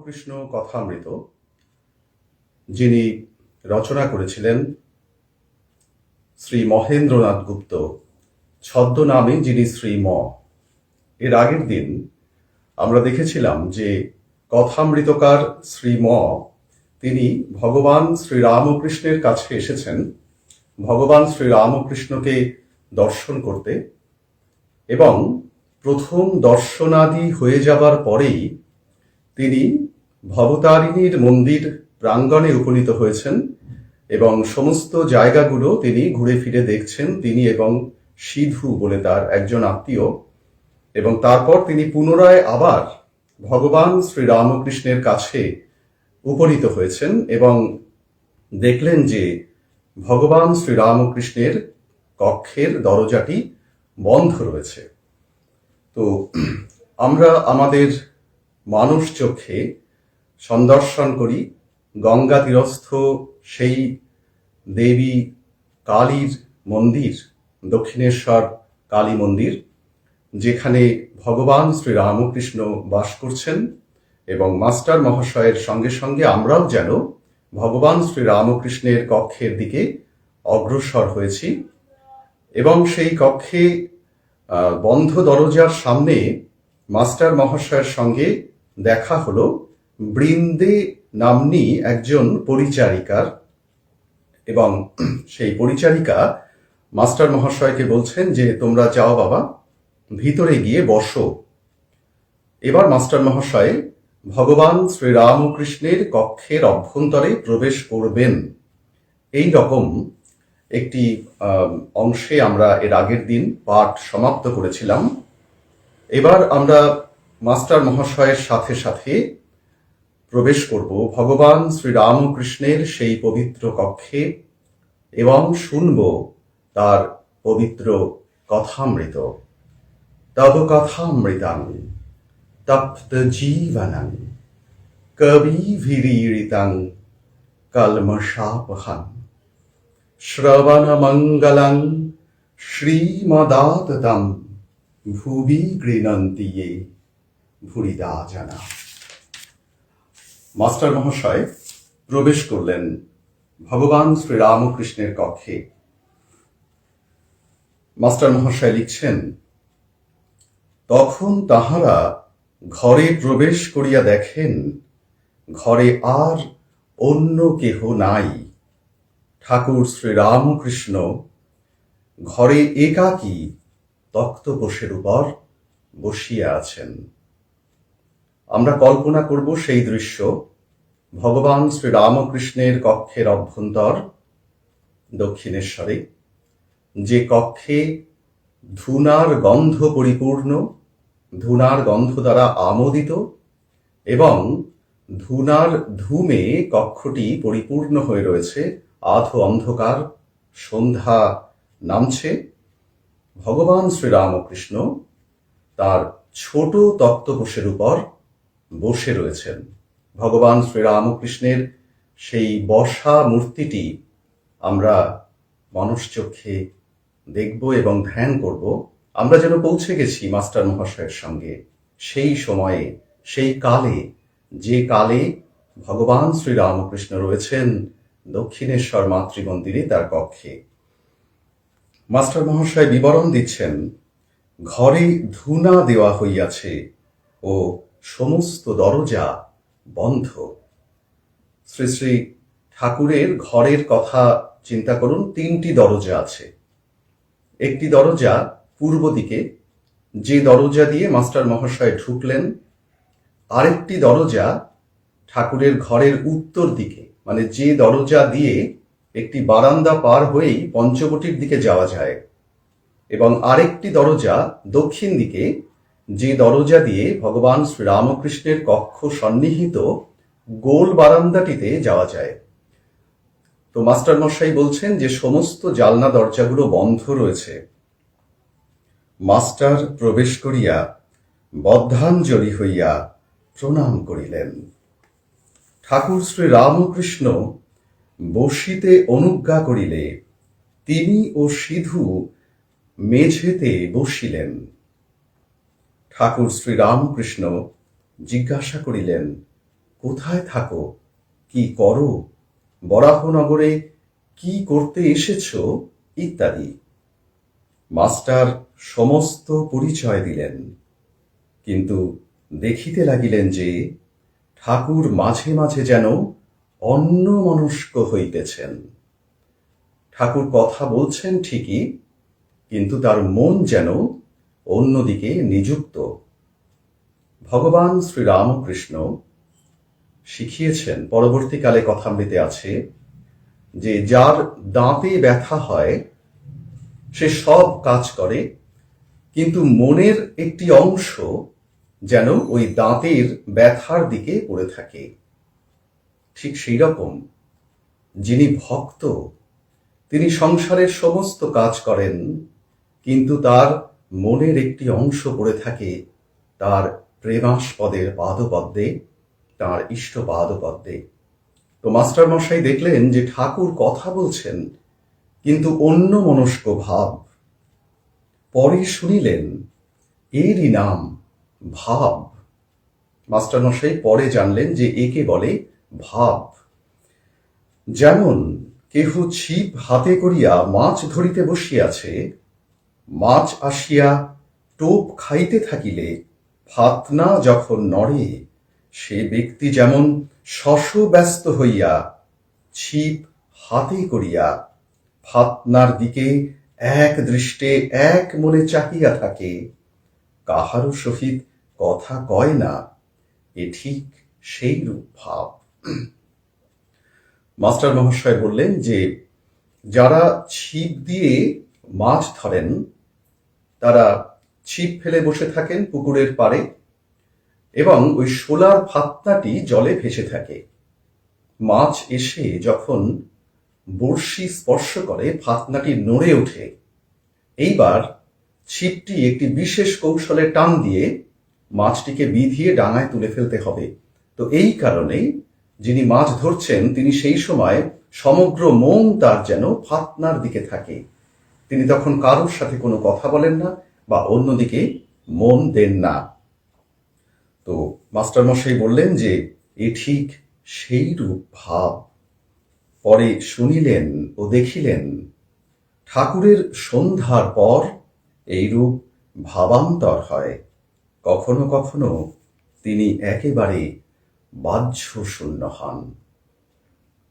রামকৃষ্ণ কথামৃত, যিনি রচনা করেছিলেন শ্রী মহেন্দ্রনাথ গুপ্ত, ছদ্মনামে যিনি শ্রী ম। এর আগের দিন আমরা দেখেছিলাম যে কথামৃতকার শ্রী ম তিনি ভগবান শ্রীরামকৃষ্ণের কাছে এসেছেন ভগবান শ্রীরামকৃষ্ণকে দর্শন করতে, এবং প্রথম দর্শনাদি হয়ে যাবার পরেই তিনি ভবতারিণীর মন্দির প্রাঙ্গণে উপনীত হয়েছেন এবং সমস্ত জায়গাগুলো তিনি ঘুরে ফিরে দেখছেন, তিনি এবং সিধু বলে তার একজন আত্মীয়। এবং তারপর তিনি পুনরায় আবার ভগবান শ্রীরামকৃষ্ণের কাছে উপনীত হয়েছেন এবং দেখলেন যে ভগবান শ্রীরামকৃষ্ণের কক্ষের দরজাটি বন্ধ রয়েছে। তো আমরা আমাদের মানুষ চোখে সন্দর্শন করি গঙ্গা তীরস্থ সেই দেবী কালীর মন্দির, দক্ষিণেশ্বর কালী মন্দির, যেখানে ভগবান শ্রীরামকৃষ্ণ বাস করছেন, এবং মাস্টার মহাশয়ের সঙ্গে সঙ্গে আমরাও যেন ভগবান শ্রীরামকৃষ্ণের কক্ষের দিকে অগ্রসর হয়েছি। এবং সেই কক্ষে বন্ধ দরজার সামনে মাস্টার মহাশয়ের সঙ্গে দেখা হলো বৃন্দে নাম্নী একজন পরিচারিকার, এবং সেই পরিচারিকা মাস্টার মহাশয়কে বলছেন যে তোমরা যাও বাবা, ভিতরে গিয়ে বসো। এবার মাস্টার মহাশয় ভগবান শ্রীরামকৃষ্ণের কক্ষের অভ্যন্তরে প্রবেশ করবেন। এই রকম একটি অংশে আমরা এর আগের দিন পাঠ সমাপ্ত করেছিলাম। এবার আমরা মাস্টার মহাশয়ের সাথে সাথে প্রবেশ করব ভগবান শ্রীরামকৃষ্ণের সেই পবিত্র কক্ষে এবং শুনব তার পবিত্র কথামৃত। তব কথামৃতাং তপ্ত জীবনং কবিভিরীড়িতং কলমশাপহং শ্রবণমঙ্গলং শ্রীমদাততং ভুবি গৃণন্তি য়ে ভুরিদা জনা। মাস্টার মহাশয় প্রবেশ করলেন ভগবান শ্রীরামকৃষ্ণের কক্ষে। মাস্টার মহাশয় লিখছেন, তখন তাহারা ঘরে প্রবেশ করিয়া দেখেন ঘরে আর অন্য কেহ নাই। ঠাকুর শ্রীরামকৃষ্ণ ঘরে একাকী তক্তপোষের উপর বসিয়া আছেন। আমরা কল্পনা করব সেই দৃশ্য, ভগবান শ্রীরামকৃষ্ণের কক্ষের অভ্যন্তর দক্ষিণেশ্বরে, যে কক্ষে ধূনার গন্ধ পরিপূর্ণ, ধূনার গন্ধ দ্বারা আমোদিত, এবং ধূনার ধূমে কক্ষটি পরিপূর্ণ হয়ে রয়েছে। আধো অন্ধকার, সন্ধ্যা নামছে। ভগবান শ্রীরামকৃষ্ণ তার ছোট তক্তপোষের উপর বসে রয়েছেন। ভগবান শ্রীরামকৃষ্ণের সেই বসা মূর্তিটি আমরা মানুষ চক্ষে দেখব এবং ধ্যান করব। আমরা যেন পৌঁছে গেছি মাস্টার মহাশয়ের সঙ্গে সেই সময়ে, সেই কালে, যে কালে ভগবান শ্রীরামকৃষ্ণ রয়েছেন দক্ষিণেশ্বর মাতৃমন্দিরে তার কক্ষে। মাস্টার মহাশয় বিবরণ দিচ্ছেন, ঘরে ধূনা দেওয়া হইয়াছে ও সমস্ত দরজা বন্ধ। শ্রী শ্রী ঠাকুরের ঘরের কথা চিন্তা করুন, 3টি দরজা আছে। একটি দরজা পূর্ব দিকে, যে দরজা দিয়ে মাস্টার মহাশয় ঢুকলেন। আরেকটি দরজা ঠাকুরের ঘরের উত্তর দিকে, মানে যে দরজা দিয়ে একটি বারান্দা পার হয়েই পঞ্চবটির দিকে যাওয়া যায়। এবং আরেকটি দরজা দক্ষিণ দিকে, যে দরজা দিয়ে ভগবান শ্রীরামকৃষ্ণের কক্ষ সন্নিহিত গোল বারান্দাটিতে যাওয়া যায়। তো মাস্টার মশাই বলছেন যে সমস্ত জালনা দরজাগুলো বন্ধ রয়েছে। মাস্টার প্রবেশ করিয়া বদ্ধাঞ্জলি হইয়া প্রণাম করিলেন। ঠাকুর শ্রীরামকৃষ্ণ বসিতে অনুজ্ঞা করিলে তিনি ও সিধু মেঝেতে বসিলেন। ঠাকুর শ্রীরামকৃষ্ণ জিজ্ঞাসা করিলেন, কোথায় থাকো, কি করো, বরাহনগরে কি করতে এসেছো ইত্যাদি। মাস্টার সমস্ত পরিচয় দিলেন, কিন্তু দেখিতে লাগিলেন যে ঠাকুর মাঝে মাঝে যেন অন্যমনস্ক হইতেছেন। ঠাকুর কথা বলছেন ঠিকই, কিন্তু তার মন যেন অন্যদিকে নিযুক্ত। ভগবান শ্রীরামকৃষ্ণ শিখিয়েছেন, পরবর্তীকালে কথামৃতে আছে, যে যার দাঁতে ব্যথা হয় সে সব কাজ করে, কিন্তু মনের একটি অংশ যেন ওই দাঁতের ব্যথার দিকে পড়ে থাকে। ঠিক সেই রকম যিনি ভক্ত, তিনি সংসারের সমস্ত কাজ করেন, কিন্তু তার মনের একটি অংশ পড়ে থাকে তার প্রেমাস্পদের পাদপদ্মে, তার ইষ্ট পাদপদ্মে। তো মাস্টার মশাই দেখলেন যে ঠাকুর কথা বলছেন, কিন্তু অন্য মনস্ক ভাব। পরে শুনিলেন এরই নাম ভাব। মাস্টার মশাই পরে জানলেন যে একে বলে ভাব। যেমন কেহ ছিপ হাতে করিয়া মাছ ধরিতে বসিয়াছে, মাছ আসিয়া টোপ খাইতে থাকিলে ফাতনা যখন নড়ে, সে ব্যক্তি যেমন শশব্যস্ত হইয়া ছিপ হাতে করিয়া ফাতনার দিকে এক দৃষ্টে এক মনে চাহিয়া থাকে, কাহারও সহিত কথা কয় না, এ ঠিক সেই রূপ ভাব। মাস্টার মহাশয় বললেন যে যারা ছিপ দিয়ে মাছ ধরেন তারা ছিপ ফেলে বসে থাকেন পুকুরের পাড়ে, এবং ওই শোলার ফাতনাটি জলে ভেসে থাকে। মাছ এসে যখন বড়শি স্পর্শ করে ফাতনাটি নড়ে ওঠে। এইবার ছিপটি একটি বিশেষ কৌশলে টান দিয়ে মাছটিকে বিধিয়ে ডাঙায় তুলে ফেলতে হবে। তো এই কারণেই যিনি মাছ ধরছেন তিনি সেই সময় সমগ্র মন তার যেন ফাতনার দিকে থাকে। তিনি তখন কারোর সাথে কোনো কথা বলেন না বা অন্যদিকে মন দেন না। তো মাস্টার মশাই বললেন যে এ ঠিক সেই রূপ ভাব। পরে শুনিলেন ও দেখিলেন ঠাকুরের সন্ধ্যার পর এইরূপ ভাবান্তর হয়। কখনো কখনো তিনি একেবারে বাহ্য শূন্য হন।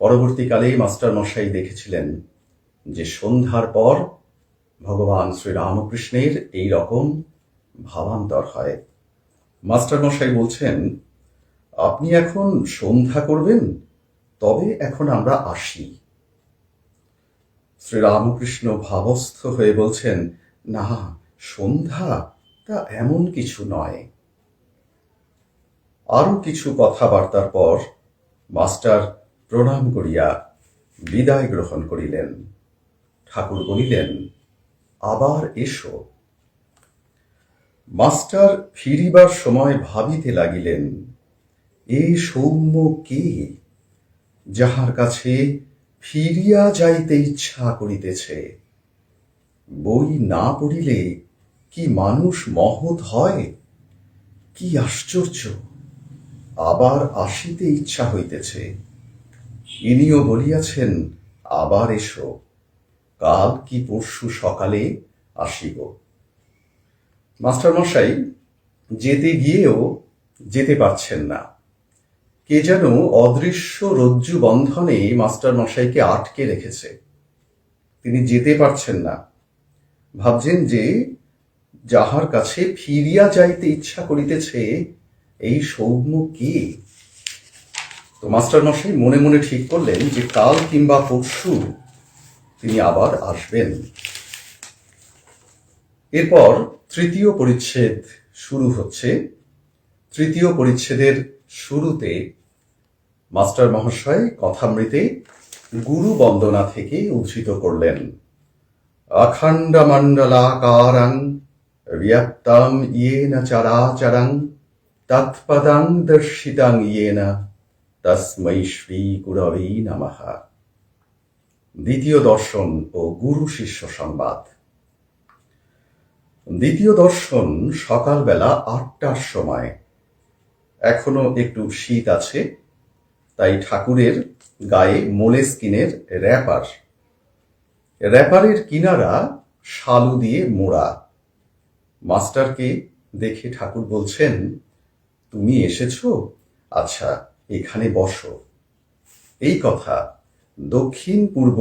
পরবর্তীকালে মাস্টার মশাই দেখেছিলেন যে সন্ধ্যার পর ভগবান শ্রীরামকৃষ্ণের এই রকম ভাবান্তর হয়। মাস্টার মশাই বলছেন, আপনি এখন সন্ধ্যা করবেন, তবে এখন আমরা আসি। শ্রীরামকৃষ্ণ ভাবস্থ হয়ে বলছেন, না, সন্ধ্যা তা এমন কিছু নয়। আরো কিছু কথাবার্তার পর মাস্টার প্রণাম করিয়া বিদায় গ্রহণ করিলেন। ঠাকুর বলিলেন, আবার এসো। মাস্টার ফিরিবার সময় ভাবিতে লাগিলেন, এ সৌম্য কে, যাহার কাছে ফিরিয়া যাইতে ইচ্ছা করিতেছে। বই না পড়িলে কি মানুষ মহৎ হয়? কি আশ্চর্য, আবার আসিতে ইচ্ছা হইতেছে। ইনিও বলিয়াছেন, আবার এসো, কাল কি পরশু সকালে আসিব। মাস্টার মশাই যেতে গিয়েও যেতে পারছেন না। কে যেন অদৃশ্য রজ্জু বন্ধনে মাস্টার মশাইকে আটকে রেখেছে। তিনি যেতে পারছেন না। ভাবছেন যে যাহার কাছে ফিরিয়া যাইতে ইচ্ছা করিতেছে এই সৌম্য কে। তো মাস্টার মশাই মনে মনে ঠিক করলেন যে কাল কিংবা পরশু তিনি আবার আসবেন। এরপর তৃতীয় পরিচ্ছেদ শুরু হচ্ছে। তৃতীয় পরিচ্ছেদের শুরুতে মাস্টার মহাশয় কথামৃতে গুরু বন্দনা থেকে উদ্ধৃত করলেন, অখণ্ডমণ্ডলাকারং ব্যাপ্তং ইয়েন চরাচরং তৎপদং দর্শিতং ইয়েন তস্मै শ্রী গুরবে নমঃ। দ্বিতীয় দর্শন ও গুরু শিষ্য সংবাদ। দ্বিতীয় দর্শন সকালবেলা 8টার সময়। এখনো একটু শীত আছে, তাই ঠাকুরের গায়ে মোলেস্কিনের র্যাপারের কিনারা শালু দিয়ে মোড়া। মাস্টারকে দেখে ঠাকুর বলছেন, তুমি এসেছো, আচ্ছা এখানে বসো। এই কথা দক্ষিণ পূর্ব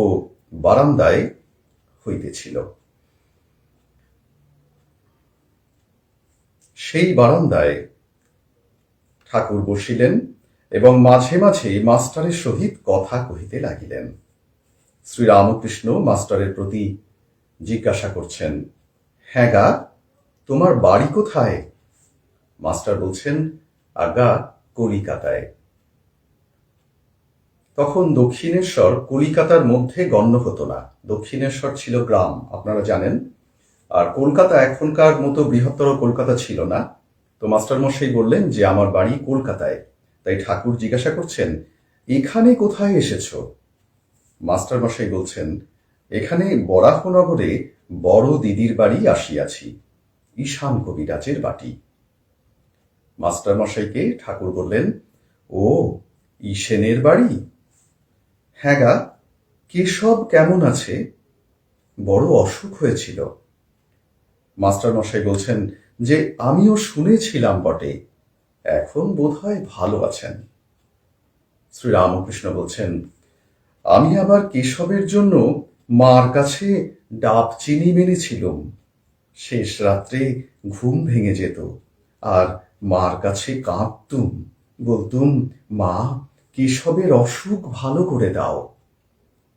বারান্দায় হইতেছিল। সেই বারান্দায় ঠাকুর বসিলেন এবং মাঝে মাঝে মাস্টারের সহিত কথা কহিতে লাগিলেন। শ্রীরামকৃষ্ণ মাস্টারের প্রতি জিজ্ঞাসা করছেন, হ্যাঁ গা, তোমার বাড়ি কোথায়? মাস্টার বলছেন, আজ্ঞা কলিকাতায়। তখন দক্ষিণেশ্বর কলিকাতার মধ্যে গণ্য হতো না। দক্ষিণেশ্বর ছিল গ্রাম, আপনারা জানেন। আর কলকাতা এখনকার মতো বৃহত্তর কলকাতা ছিল না। তো মাস্টারমশাই বললেন যে আমার বাড়ি কলকাতায়। তাই ঠাকুর জিজ্ঞাসা করছেন, এখানে কোথায় এসেছো? মাস্টারমশাই বলছেন, এখানে বরাহনগরে বড় দিদির বাড়ি আসিয়াছি, ঈশান কবিরাজের বাটি। মাস্টারমশাইকে ঠাকুর বললেন, ও ঈশেনের বাড়ি? হ্যাঁ গা, কেশব কেমন আছে? বড় অসুখ হয়েছিল। মাস্টারমশাই বলছেন যে আমিও শুনেছিলাম বটে, এখন বোধহয় ভালো আছেন। শ্রীরামকৃষ্ণ বলছেন, আমি আবার কেশবের জন্য মার কাছে ডাব চিনি মেরেছিলুম। শেষ রাত্রে ঘুম ভেঙে যেত, আর মার কাছে কাঁদতুম, বলতুম, মা কেশবের অসুখ ভালো করে দাও।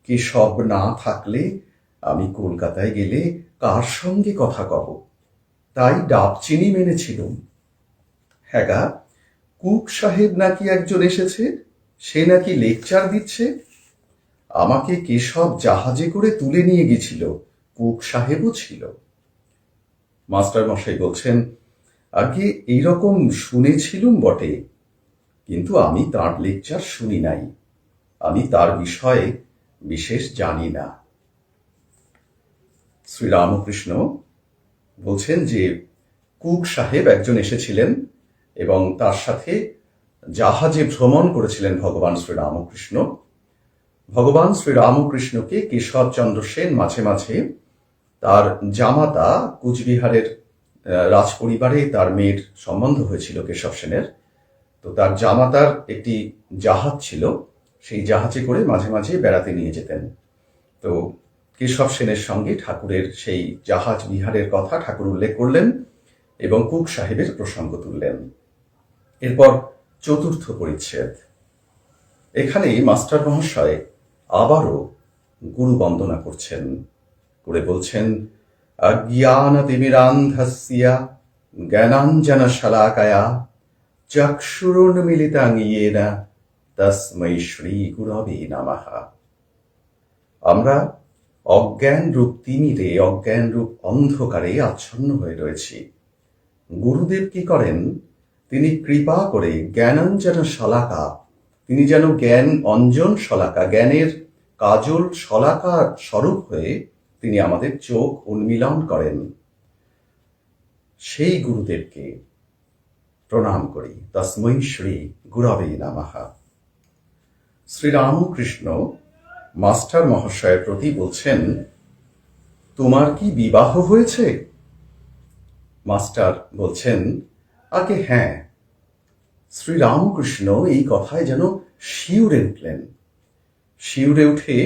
কেশব না থাকলে আমি কলকাতায় গেলে কার সঙ্গে কথা কব, তাই ডাব চিনি মেনেছিলুম। হ্যাঁ গা, কুক সাহেব নাকি একজন এসেছে, সে নাকি লেকচার দিচ্ছে। আমাকে কেশব জাহাজে করে তুলে নিয়ে গেছিল, কুক সাহেবও ছিল। মাস্টার মশাই বলছেন, আগে এইরকম শুনেছিলুম বটে, কিন্তু আমি তার লেকচার শুনি নাই, আমি তার বিষয়ে বিশেষ জানি না। শ্রীরামকৃষ্ণ বলছেন যে কুক সাহেব একজন এসেছিলেন এবং তার সাথে জাহাজে ভ্রমণ করেছিলেন ভগবান শ্রীরামকৃষ্ণ। ভগবান শ্রীরামকৃষ্ণকে কেশবচন্দ্র সেন মাঝে মাঝে তার জামাতা, কুচবিহারের রাজপরিবারে তার মেয়ের সম্বন্ধ হয়েছিল কেশব সেনের, তো তার জামাতার একটি জাহাজ ছিল, সেই জাহাজে করে মাঝে মাঝে বেড়াতে নিয়ে যেতেন। তো কেশব সেনের সঙ্গে ঠাকুরের সেই জাহাজ বিহারের কথা ঠাকুর উল্লেখ করলেন এবং কুক সাহেবের প্রসঙ্গ তুললেন। এরপর চতুর্থ পরিচ্ছেদ। এখানে মাস্টার মহাশয় আবারও গুরু বন্দনা করছেন, করে বলছেন, অজ্ঞানতিমিরান্ধস্য জ্ঞানাঞ্জন শলাকায়া চক্ষুরুন্মিলিতাং ইয়েন তস্मै শ্রী গুরবে নমঃ। আমরা অজ্ঞান রূপ তিমিরে, অজ্ঞান রূপ অন্ধকারে আচ্ছন্ন হয়ে রয়েছি। গুরুদেব কি করেন? তিনি কৃপা করে জ্ঞানাঞ্জন শলাকা, তিনি যেন জ্ঞান অঞ্জন শলাকা, জ্ঞানের কাজল শলাকা স্বরূপ হয়ে তিনি আমাদের চোখ উন্মিলন করেন। সেই গুরুদেবকে প্রণাম করি। তস্मै শ্রী গুরবে নমঃ। শ্রীরামকৃষ্ণ মাস্টার মহাশয়ের প্রতি বলছেন, তোমার কি বিবাহ হয়েছে? মাস্টার বলছেন, আগে হ্যাঁ। শ্রীরামকৃষ্ণ এই কথায় যেন শিউরে উঠলেন। শিউরে উঠে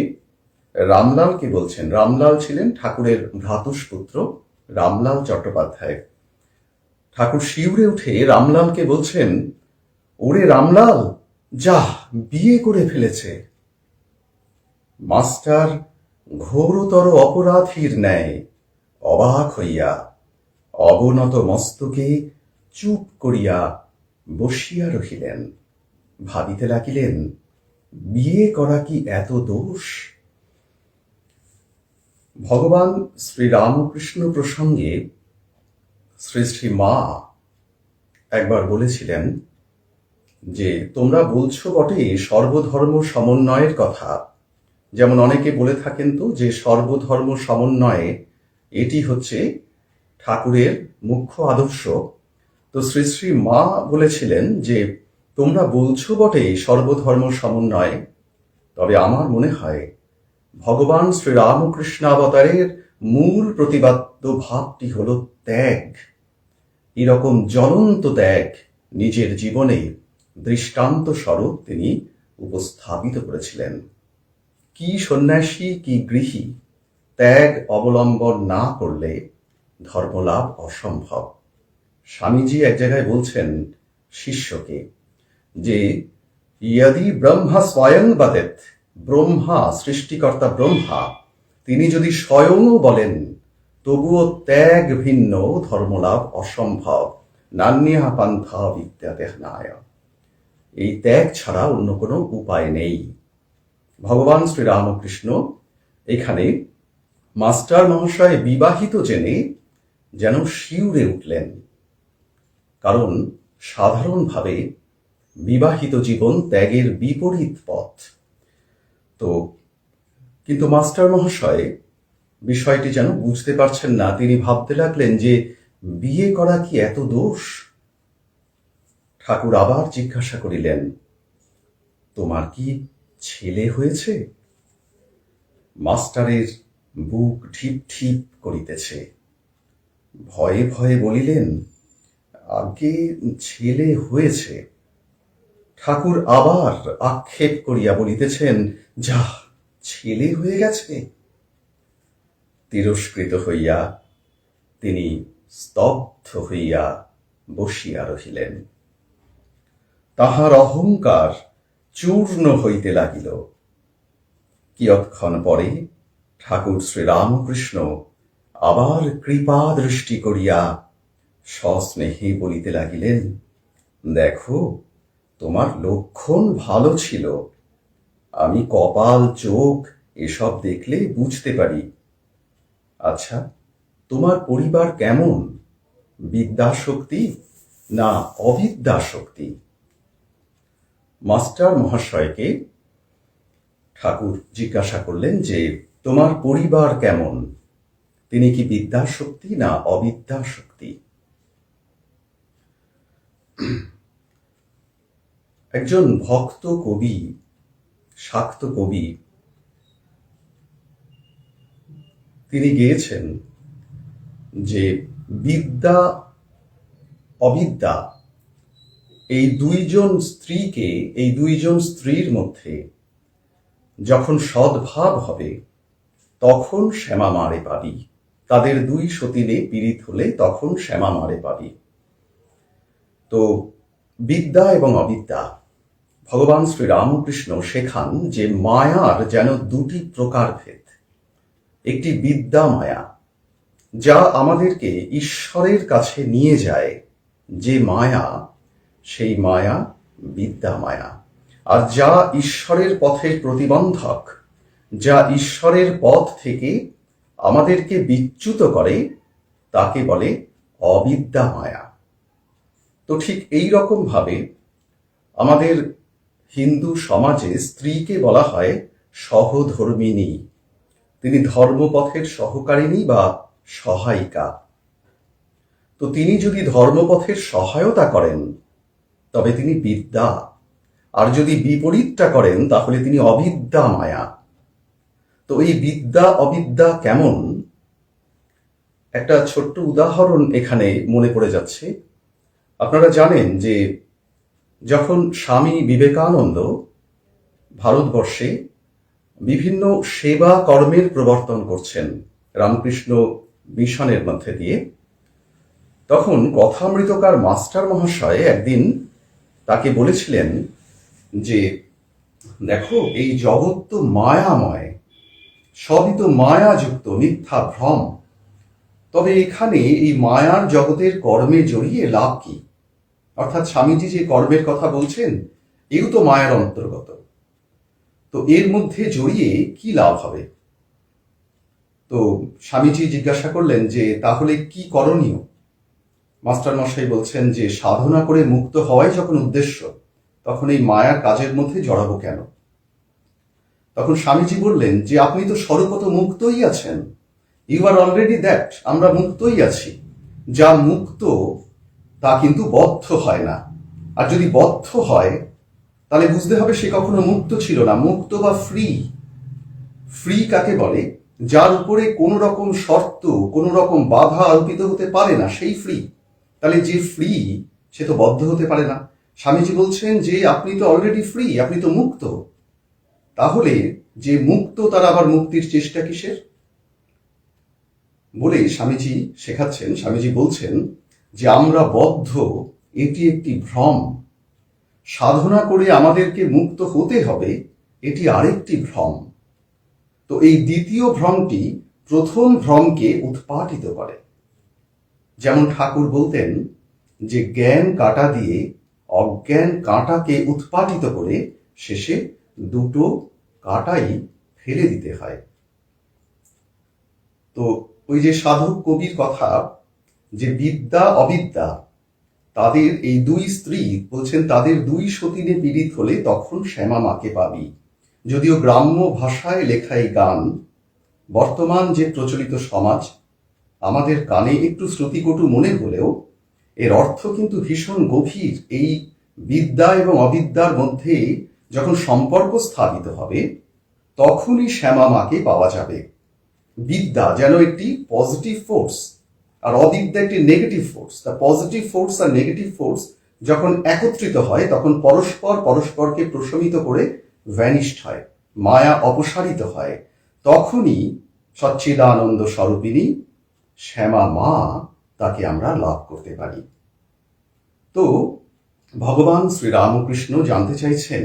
রামলালকে বলছেন, রামলাল ছিলেন ঠাকুরের ভ্রাতুষ্পুত্র রামলাল চট্টোপাধ্যায়। ঠাকুর শিউরে উঠে রামলালকে বলছেন, ওরে রামলাল, যা বিয়ে করে ফেলেছে। মাস্টার ঘোরতর অপরাধীর ন্যায় অবাক হইয়া অবনত মস্তকে চুপ করিয়া বসিয়া রহিলেন। ভাবিতে লাগিলেন, বিয়ে করা কি এত দোষ? ভগবান শ্রীরামকৃষ্ণ প্রসঙ্গে শ্রী শ্রী মা একবার বলেছিলেন যে তোমরা বলছো বটে সর্বধর্ম সমন্বয়ের কথা, যেমন অনেকে বলে থাকেন তো যে সর্বধর্ম সমন্বয়ে এটি হচ্ছে ঠাকুরের মুখ্য আদর্শ। তো শ্রী শ্রী মা বলেছিলেন যে তোমরা বলছো বটে সর্বধর্ম সমন্বয়, তবে আমার মনে হয় ভগবান শ্রীরামকৃষ্ণাবতারের মূল প্রতিপাদ্য ভাবটি হল ত্যাগ। এরকম জ্বলন্ত ত্যাগ নিজের জীবনে দৃষ্টান্ত স্বরূপ তিনি উপস্থাপিত করেছিলেন। কি সন্ন্যাসী কি গৃহী ত্যাগ অবলম্বন না করলে ধর্মলাভ অসম্ভব। স্বামীজি এক জায়গায় বলছেন শিষ্যকে যে ইয়দি ব্রহ্মা স্বয়ং বদেত, ব্রহ্মা সৃষ্টিকর্তা ব্রহ্মা তিনি যদি স্বয়ংও বলেন তবুও ত্যাগ ভিন্ন ধর্মলাভ অসম্ভব। নান্যা পান্থা বিদ্যাতেহনায়, এই ত্যাগ ছাড়া অন্য কোনো উপায় নেই। ভগবান শ্রীরামকৃষ্ণ এখানে মাস্টার মহাশয় বিবাহিত জেনে যেন শিউরে উঠলেন, কারণ সাধারণভাবে বিবাহিত জীবন ত্যাগের বিপরীত পথ। তো কিন্তু মাস্টার মহাশয় বিষয়টি যেন বুঝতে পারছেন না। তিনি ভাবতে লাগলেন যে বিয়ে করা কি এত দোষ? ঠাকুর আবার জিজ্ঞাসা করিলেন, তোমার কি ছেলে হয়েছে? মাস্টারের বুক ঢিপ ঢিপ করিতেছে। ভয়ে ভয়ে বলিলেন, আগে ছেলে হয়েছে। ঠাকুর আবার আক্ষেপ করিয়া বলিতেছেন, যা ছেলে হয়ে গেছে। তিরস্কৃত হইয়া তিনি স্তব্ধ হইয়া বসিয়া রহিলেন। তাহার অহংকার চূর্ণ হইতে লাগিল। কিয়ৎক্ষণ পরে ঠাকুর শ্রীরামকৃষ্ণ আবার কৃপা দৃষ্টি করিয়া সস্নেহে বলিতে লাগিলেন, দেখো তোমার লক্ষণ ভালো ছিল, আমি কপাল চোখ এসব দেখলে বুঝতে পারি। আচ্ছা, তোমার পরিবার কেমন? বিদ্যাশক্তি না অবিদ্যাশক্তি? মাস্টার মহাশয়কে ঠাকুর জিজ্ঞাসা করলেন যে তোমার পরিবার কেমন, তিনি কি বিদ্যাশক্তি না অবিদ্যাশক্তি? একজন ভক্ত কবি, শাক্ত কবি, তিনি গেয়েছেন যে বিদ্যা অবিদ্যা এই দুইজন স্ত্রীর মধ্যে যখন সদ্ভাব হবে তখন শ্যামা মারে পাবি। তাদের দুই সতীনে পীড়িত হলে তখন শ্যামা মারে পাবি। তো বিদ্যা এবং অবিদ্যা, ভগবান শ্রীরামকৃষ্ণ শেখান যে মায়ার যেন দুটি প্রকারভেদ। একটি বিদ্যা মায়া, যা আমাদেরকে ঈশ্বরের কাছে নিয়ে যায়, যে মায়া, সেই মায়া বিদ্যা মায়া। আর যা ঈশ্বরের পথের প্রতিবন্ধক, যা ঈশ্বরের পথ থেকে আমাদেরকে বিচ্যুত করে, তাকে বলে অবিদ্যা মায়া। তো ঠিক এই রকম ভাবে আমাদের হিন্দু সমাজে স্ত্রীকে বলা হয় সহধর্মিণী। তিনি ধর্মপথের সহকারিণী বা সহায়িকা। তো তিনি যদি ধর্মপথের সহায়তা করেন তবে তিনি বিদ্যা, আর যদি বিপরীতটা করেন তাহলে তিনি অবিদ্যা মায়া। তো এই বিদ্যা অবিদ্যা কেমন, একটা ছোট্ট উদাহরণ এখানে মনে পড়ে যাচ্ছে। আপনারা জানেন যে যখন স্বামী বিবেকানন্দ ভারতবর্ষে বিভিন্ন সেবা কর্মের প্রবর্তন করছেন রামকৃষ্ণ মিশনের মধ্যে দিয়ে, তখন কথামৃতকার মাস্টার মহাশয় একদিন তাকে বলেছিলেন যে দেখো, এই জগৎ তো মায়াময়, সবই তো মায়াযুক্ত, মিথ্যা ভ্রম। তবে এখানে এই মায়ার জগতের কর্মে জড়িয়ে লাভ কি? অর্থাৎ স্বামীজি যে কর্মের কথা বলছেন এও তো মায়ার অন্তর্গত। তো এর মধ্যে জড়িয়ে কি লাভ হবে? তো স্বামীজি জিজ্ঞাসা করলেন যে তাহলে কি করণীয়? মাস্টার মশাই বলছেন যে সাধনা করে মুক্ত হওয়াই যখন উদ্দেশ্য, তখন এই মায়ার কাজের মধ্যে জড়াবো কেন? তখন স্বামীজি বললেন যে আপনি তো স্বরূপত মুক্তই আছেন, ইউ আর অলরেডি দ্যাট। আমরা মুক্তই আছি। যা মুক্ত তা কিন্তু বদ্ধ হয় না। আর যদি বদ্ধ হয় তাহলে বুঝতে হবে সে কখনো মুক্ত ছিল না। মুক্ত বা ফ্রি, ফ্রি কাকে বলে? যার উপরে কোনো রকম শর্ত, কোনো রকম বাধা আরোপিত হতে পারে না, সেই ফ্রি। তাহলে যে ফ্রি সে তো বদ্ধ হতে পারে না। স্বামীজি বলছেন যে আপনি তো অলরেডি ফ্রি, আপনি তো মুক্ত। তাহলে যে মুক্ত তার আবার মুক্তির চেষ্টা কিসের? বলে স্বামীজি শেখাচ্ছেন, স্বামীজি বলছেন যে আমরা বদ্ধ, এটি একটি ভ্রম। সাধনা করে আমাদেরকে মুক্ত হতে হবে, এটি আরেকটি ভ্রম। তো এই দ্বিতীয় ভ্রমটি প্রথম ভ্রমকে উৎপাটিত করে। যেমন ঠাকুর বলতেন যে জ্ঞান কাঁটা দিয়ে অজ্ঞান কাঁটাকে উৎপাটিত করে শেষে দুটো কাঁটাই ফেলে দিতে হয়। তো ওই যে সাধক কবির কথা যে বিদ্যা অবিদ্যা, তাদের এই দুই স্ত্রী বলছেন তাদের দুই সতীনে পীড়িত হলে তখন শ্যামা মাকে পাবি। যদিও গ্রাম্য ভাষায় লেখা এই গান বর্তমান যে প্রচলিত সমাজ আমাদের কানে একটু শ্রুতিকটু মনে হলেও এর অর্থ কিন্তু ভীষণ গভীর। এই বিদ্যা এবং অবিদ্যার মধ্যে যখন সম্পর্ক স্থাপিত হবে তখনই শ্যামা মাকে পাওয়া যাবে। বিদ্যা যেন একটি পজিটিভ ফোর্স আর অবিদ্যা একটি নেগেটিভ ফোর্স। তা পজিটিভ ফোর্স আর নেগেটিভ ফোর্স যখন একত্রিত হয় তখন পরস্পর পরস্পরকে প্রশমিত করে ভ্যানিশড হয়, মায়া অপসারিত হয়। তখনই সচ্চিদানন্দ স্বরূপিণী শ্যামা মা তাকে আমরা লাভ করতে পারি। তো ভগবান শ্রীরামকৃষ্ণ জানতে চাইছেন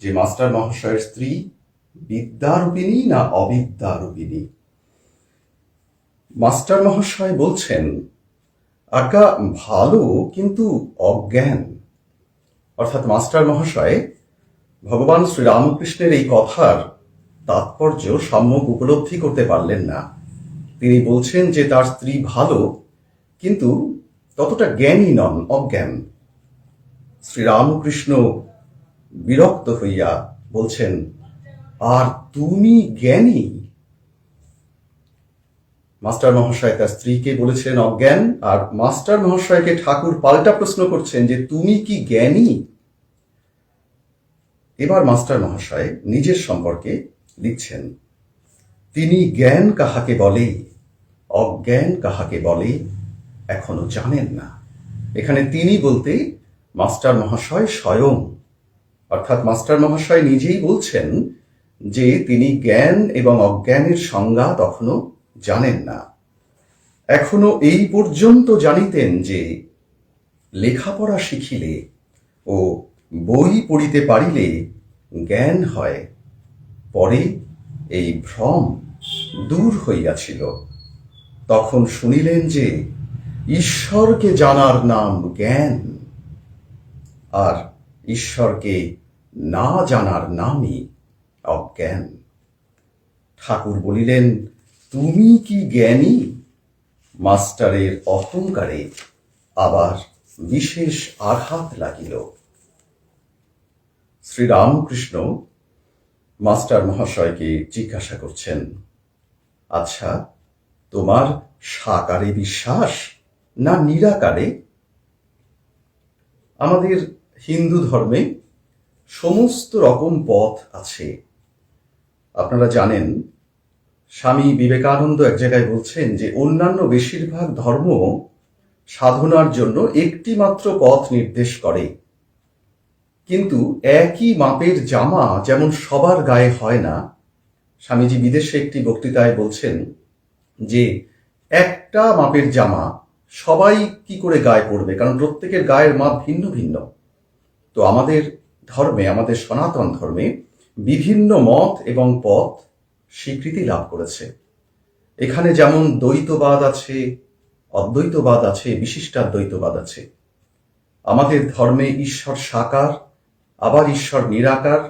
যে মাস্টার মহাশয়ের স্ত্রী বিদ্যারূপিণী না অবিদ্যারূপিণী। মাস্টার মহাশয় বলছেন আজ্ঞা ভালো কিন্তু অজ্ঞান। অর্থাৎ মাস্টার মহাশয় ভগবান শ্রীরামকৃষ্ণের এই কথার তাৎপর্য সম্যক উপলব্ধি করতে পারলেন না। তিনি বলছেন যে তার স্ত্রী ভালো কিন্তু ততটা জ্ঞানী নন, অজ্ঞান। শ্রীরামকৃষ্ণ বিরক্ত হইয়া বলছেন আর তুমি জ্ঞানী? মাস্টার মহাশয় তার স্ত্রীকে বলেছেন অজ্ঞান, আর মাস্টার মহাশয়কে ঠাকুর পাল্টা প্রশ্ন করছেন যে তুমি কি জ্ঞানী? এবার মাস্টার মহাশয় নিজের সম্পর্কে লিখছেন, তিনি জ্ঞান কাহাকে বলে, অজ্ঞান কাহাকে বলে এখনো জানেন না। এখানে তিনি বলতে মাস্টার মহাশয় স্বয়ং, অর্থাৎ মাস্টার মহাশয় নিজেই বলছেন যে তিনি জ্ঞান এবং অজ্ঞানের সংজ্ঞা তখনও জানেন না। এখনো এই পর্যন্ত জানিতেন যে লেখাপড়া শিখিলে ও বই পড়িতে পারিলে জ্ঞান হয়। পরে এই ভ্রম দূর হইয়াছিল। তখন শুনিলেন যে ঈশ্বরকে জানার নাম জ্ঞান, আর ঈশ্বরকে না জানার নামই অজ্ঞান। ঠাকুর বলিলেন তুমি কি জ্ঞানী? মাস্টারের অহংকারে আবার বিশেষ আঘাত লাগিল। শ্রীরামকৃষ্ণ মাস্টার মহাশয়কে জিজ্ঞাসা করছেন, আচ্ছা তোমার সাকারে বিশ্বাস না নিরাকারে? আমাদের হিন্দু ধর্মে সমস্ত রকম পথ আছে। আপনারা জানেন স্বামী বিবেকানন্দ এক জায়গায় বলছেন যে অন্যান্য বেশিরভাগ ধর্ম সাধনার জন্য একটি মাত্র পথ নির্দেশ করে, কিন্তু একই মাপের জামা যেমন সবার গায়ে হয় না। স্বামীজি বিদেশে একটি বক্তৃতায় বলছেন যে একটা মাপের জামা সবাই কি করে গায়ে পড়বে, কারণ প্রত্যেকের গায়ের মাপ ভিন্ন ভিন্ন। তো আমাদের ধর্মে, আমাদের সনাতন ধর্মে বিভিন্ন মত এবং পথ স্বীকৃতি লাভ করেছে। এখানে যেমন দ্বৈতবাদ আছে, অদ্বৈতবাদ আছে, বিশিষ্টাদ্বৈতবাদ আছে। আমাদের ধর্মে ঈশ্বর সাকার, আবার ঈশ্বর নিরাকার,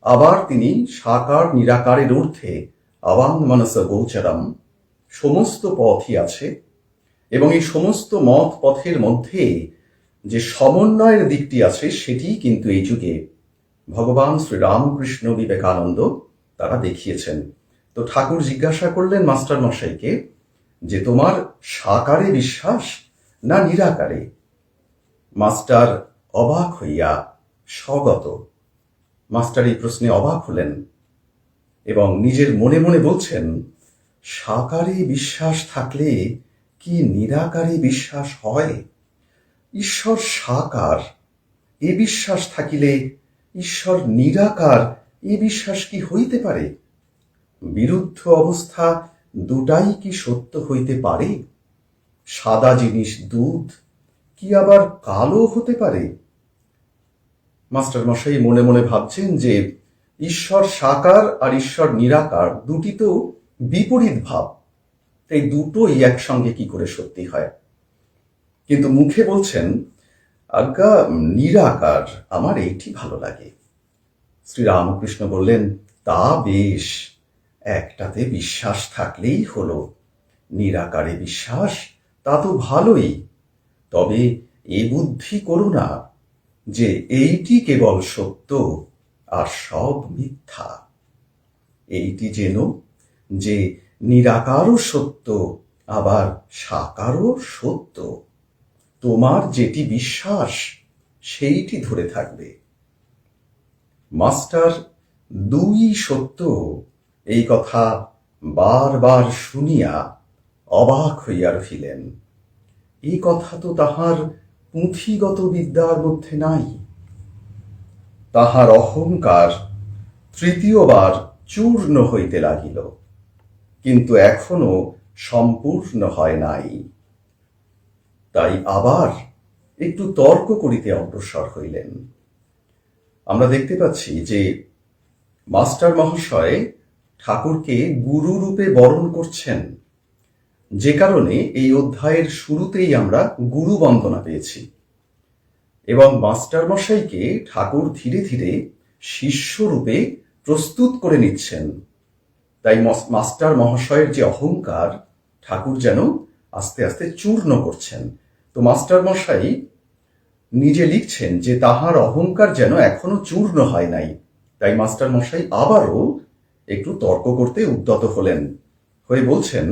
আবার তিনি সাকার নিরাকারের ঊর্ধ্বে আবাং মনস গোচরম, সমস্ত পথই আছে। এবং এই সমস্ত মত পথের মধ্যে যে সমন্বয়ের দিকটি আছে সেটি কিন্তু এই যুগে ভগবান শ্রীরামকৃষ্ণ বিবেকানন্দ তারা দেখিয়েছেন। তো ঠাকুর জিজ্ঞাসা করলেন মাস্টার মশাইকে যে তোমার সাকারে বিশ্বাস না নিরাকারে? মাস্টার অবাক হইয়া স্বগত। মাস্টার এই প্রশ্নে অবাক হলেন এবং নিজের মনে মনে বলছেন, সাকারে বিশ্বাস থাকলে কি নিরাকারে বিশ্বাস হয়? ঈশ্বর সাকার, এ বিশ্বাস থাকিলে ঈশ্বর নিরাকার, এ বিশ্বাস কি হইতে পারে? বিরুদ্ধ অবস্থা দুটাই কি সত্য হইতে পারে? সাদা জিনিস দুধ কি আবার কালো হতে পারে? মাস্টার মশাই মনে মনে ভাবছেন যে ঈশ্বর সাকার আর ঈশ্বর নিরাকার দুটি তো বিপরীত ভাব, তাই দুটোই একসঙ্গে কি করে সত্যি হয়? কিন্তু মুখে বলছেন, আজ্ঞা নিরাকার, আমার এইটি ভালো লাগে। শ্রীরামকৃষ্ণ বললেন, তা বেশ, একটাতে বিশ্বাস থাকলেই হলো। নিরাকারে বিশ্বাস তা তো ভালোই, তবে এ বুদ্ধি করো না যে এইটি কেবল সত্য আর সব মিথ্যা। এইটি যেন যে নিরাকারও সত্য আবার সাকারও সত্য। তোমার যেটি বিশ্বাস সেইটি ধরে থাকবে। মাস্টার দুই সত্য এই কথা বারবার শুনিয়া অবাক হইয়া রহিলেন। এই কথা তো তাহার পুঁথিগত বিদ্যার মধ্যে নাই। তাহার অহংকার তৃতীয়বার চূর্ণ হইতে লাগিল, কিন্তু এখনো সম্পূর্ণ হয় নাই। তাই আবার একটু তর্ক করিতে অগ্রসর হইলেন। আমরা দেখতে পাচ্ছি যে মাস্টার মহাশয় ঠাকুরকে গুরু রূপে বরণ করছেন, যে কারণে এই অধ্যায়ের শুরুতেই আমরা গুরু বন্দনা পেয়েছি, এবং মাস্টার মশাইকে ঠাকুর ধীরে ধীরে শিষ্য রূপে প্রস্তুত করে নিচ্ছেন। তাই মাস্টার মহাশয়ের যে অহংকার ঠাকুর যেন আস্তে আস্তে চূর্ণ করছেন। তো মাস্টার মশাই নিজে লিখছেন যে তাহার অহংকার যেন এখনো চূর্ণ হয় নাই। তাই মাস্টার মশাই আবারও একটু তর্ক করতে উদ্যত হলেন, হয়ে বলছেন,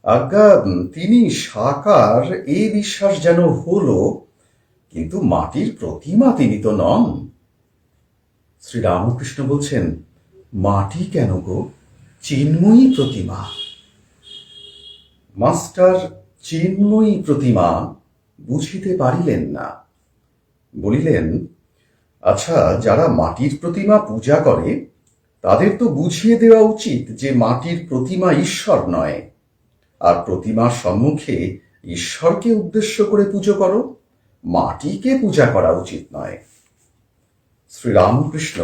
আজ্ঞা তিনি সাকার এই বিশ্বাস যেন হলো, কিন্তু মাটির প্রতিমা তিনি তো নন। শ্রীরামকৃষ্ণ বলছেন, মাটি কেন গো, চিন্ময়ী প্রতিমা। মাস্টার চিন্ময়ী প্রতিমা বুঝিতে পারিলেন না। বলিলেন, আচ্ছা, যারা মাটির প্রতিমা পূজা করে তাদের তো বুঝিয়ে দেওয়া উচিত যে মাটির প্রতিমা ঈশ্বর নয়, আর প্রতিমার সম্মুখে ঈশ্বরকে উদ্দেশ্য করে পুজো করো, মাটিকে পূজা করা উচিত নয়। শ্রীরামকৃষ্ণ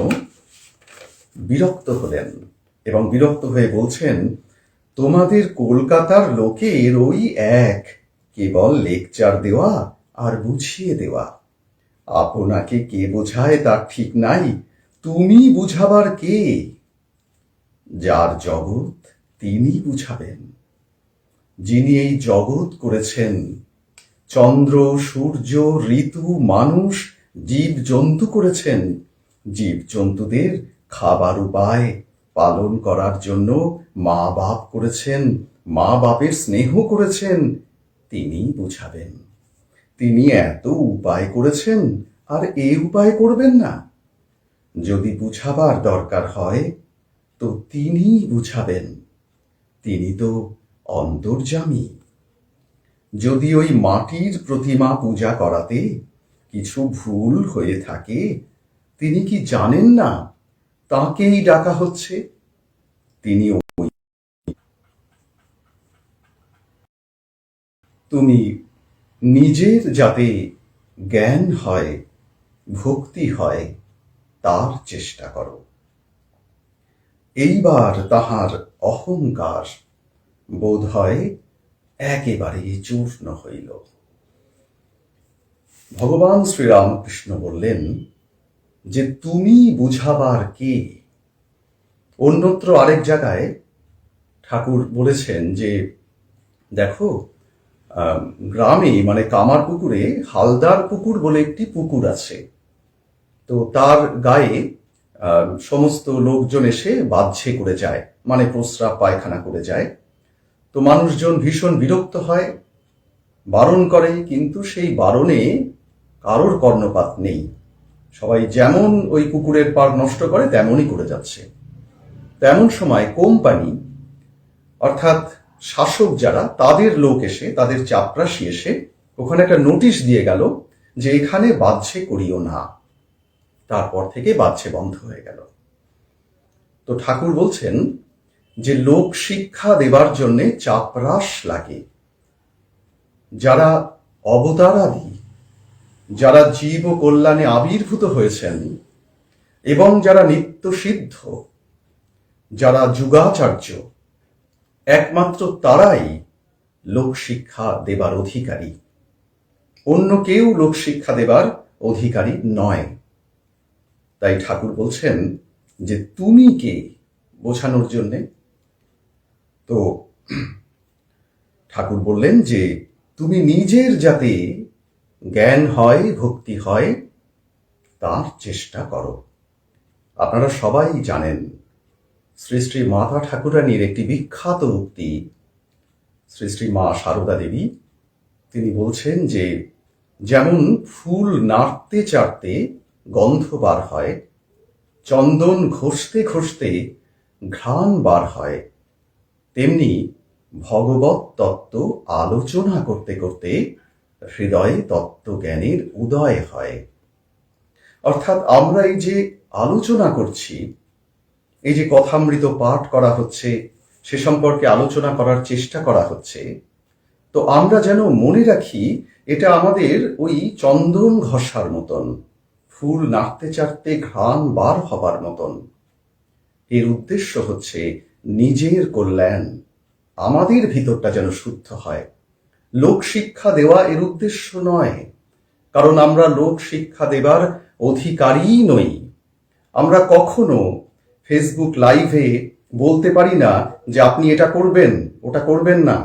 বিরক্ত হলেন এবং বিরক্ত হয়ে বলছেন, তোমাদের কলকাতার লোকের ওই এক, কেবল লেকচার দেওয়া আর বুঝিয়ে দেওয়া। আপনাকে কে বোঝায় তার ঠিক নাই, তুমি বুঝাবার কে? যার জগৎ তিনি বুঝাবেন। যিনি এই জগৎ করেছেন, চন্দ্র সূর্য ঋতু মানুষ জীব জন্তু করেছেন, জীব জন্তুদের খাবার উপায় পালন করার জন্য মা বাপ করেছেন, মা বাপের স্নেহ করেছেন, তিনিই বুঝাবেন। তিনি এত উপায় করেছেন আর এ উপায় করবেন না? যদি বুঝাবার দরকার হয় তো তিনিই বুঝাবেন, তিনি তো অন্তর্যামী। যদি ওই মাটির প্রতিমা পূজা করাতে কিছু ভুল হয়ে থাকে, তিনি কি জানেন না তাকেই ডাকা হচ্ছে? তিনি তুমি নিজের যাতে জ্ঞান হয়, ভক্তি হয়, তার চেষ্টা করো। এইবার তাহার অহংকার বোধ হয় একেবারে চূর্ণ হইল। ভগবান শ্রীরামকৃষ্ণ বললেন যে তুমি বুঝাবার কে? অন্যত্র আরেক জায়গায় ঠাকুর বলেছেন যে দেখো, গ্রামে মানে কামারপুকুরে হালদার পুকুর বলে একটি পুকুর আছে, তো তার গায়ে সমস্ত লোকজন এসে বাহ্যে করে যায়, মানে প্রস্রাব পায়খানা করে যায়। তো মানুষজন ভীষণ বিরক্ত হয়, বারণ করে, কিন্তু সেই বারণে কারোর কর্ণপাত নেই। সবাই যেমন ওই পুকুরের পাড় নষ্ট করে তেমনই করে যাচ্ছে। তেমন সময় কোম্পানি অর্থাৎ শাসক যারা, তাদের লোক এসে, তাদের চাপরাশি এসে ওখানে একটা নোটিশ দিয়ে গেল যে এখানে বাজছে করিও না। তারপর থেকে বাজছে বন্ধ হয়ে গেল। তো ঠাকুর বলছেন যে লোক শিক্ষা দেবার জন্যে চাপরাশ লাগে। যারা অবতারাদি, যারা জীব কল্যাণে আবির্ভূত হয়েছেন এবং যারা নিত্য সিদ্ধ, যারা যুগাচার্য, একমাত্র তারাই লোকশিক্ষা দেবার অধিকারী। অন্য কেউ লোকশিক্ষা দেবার অধিকারী নয়। তাই ঠাকুর বলছেন যে তুমি কে বোঝানোর জন্যে। তো ঠাকুর বললেন যে তুমি নিজের যাতে জ্ঞান হয়, ভক্তি হয়, তার চেষ্টা করো। আপনারা সবাই জানেন শ্রী শ্রী মাতা ঠাকুরানীর একটি বিখ্যাত উক্তি। শ্রী শ্রী মা সারদা দেবী তিনি বলছেন যে যেমন ফুল নাড়তে চাড়তে গন্ধ বার হয়, চন্দন ঘষতে ঘষতে ঘ্রাণ বার হয়, তেমনি ভগবত তত্ত্ব আলোচনা করতে করতে হৃদয়ে তত্ত্বজ্ঞানের উদয় হয়। অর্থাৎ আমরা এই যে আলোচনা করছি, এই যে কথামৃত পাঠ করা হচ্ছে, সে সম্পর্কে আলোচনা করার চেষ্টা করা হচ্ছে, তো আমরা যেন মনে রাখি এটা আমাদের ওই চন্দন ঘষার মতন, ফুল নাড়তে চাড়তে ঘ্রাণ বার হবার মতন। এর উদ্দেশ্য হচ্ছে নিজের কল্যাণ, আমাদের ভিতরটা যেন শুদ্ধ হয়। লোক শিক্ষা দেওয়া এর উদ্দেশ্য নয়, কারণ আমরা লোক শিক্ষা দেবার অধিকারী নই। আমরা কখনো ফেসবুক লাইভে বলতে পারি না যে আপনি এটা করবেন, ওটা করবেন না,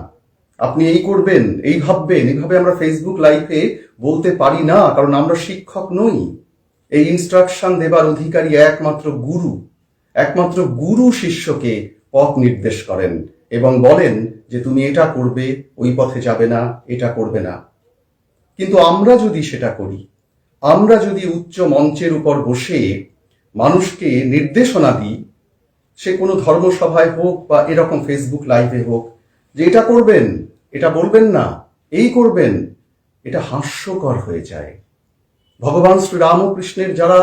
আপনি এই করবেন, এই ভাববেন। এইভাবে আমরা ফেসবুক লাইভে বলতে পারি না, কারণ আমরা শিক্ষক নই। এই ইনস্ট্রাকশন দেবার অধিকারী একমাত্র গুরু। একমাত্র গুরু শিষ্যকে পথ নির্দেশ করেন এবং বলেন যে তুমি এটা করবে, ওই পথে যাবে না, এটা করবে না। কিন্তু আমরা যদি সেটা করি, আমরা যদি উচ্চ মঞ্চের উপর বসে মানুষকে নির্দেশনা দিই, সে কোনো ধর্মসভায় হোক বা এরকম ফেসবুক লাইভে হোক, যে এটা করবেন, এটা বলবেন না, এই করবেন, এটা হাস্যকর হয়ে যায়। ভগবান শ্রী রামকৃষ্ণের যারা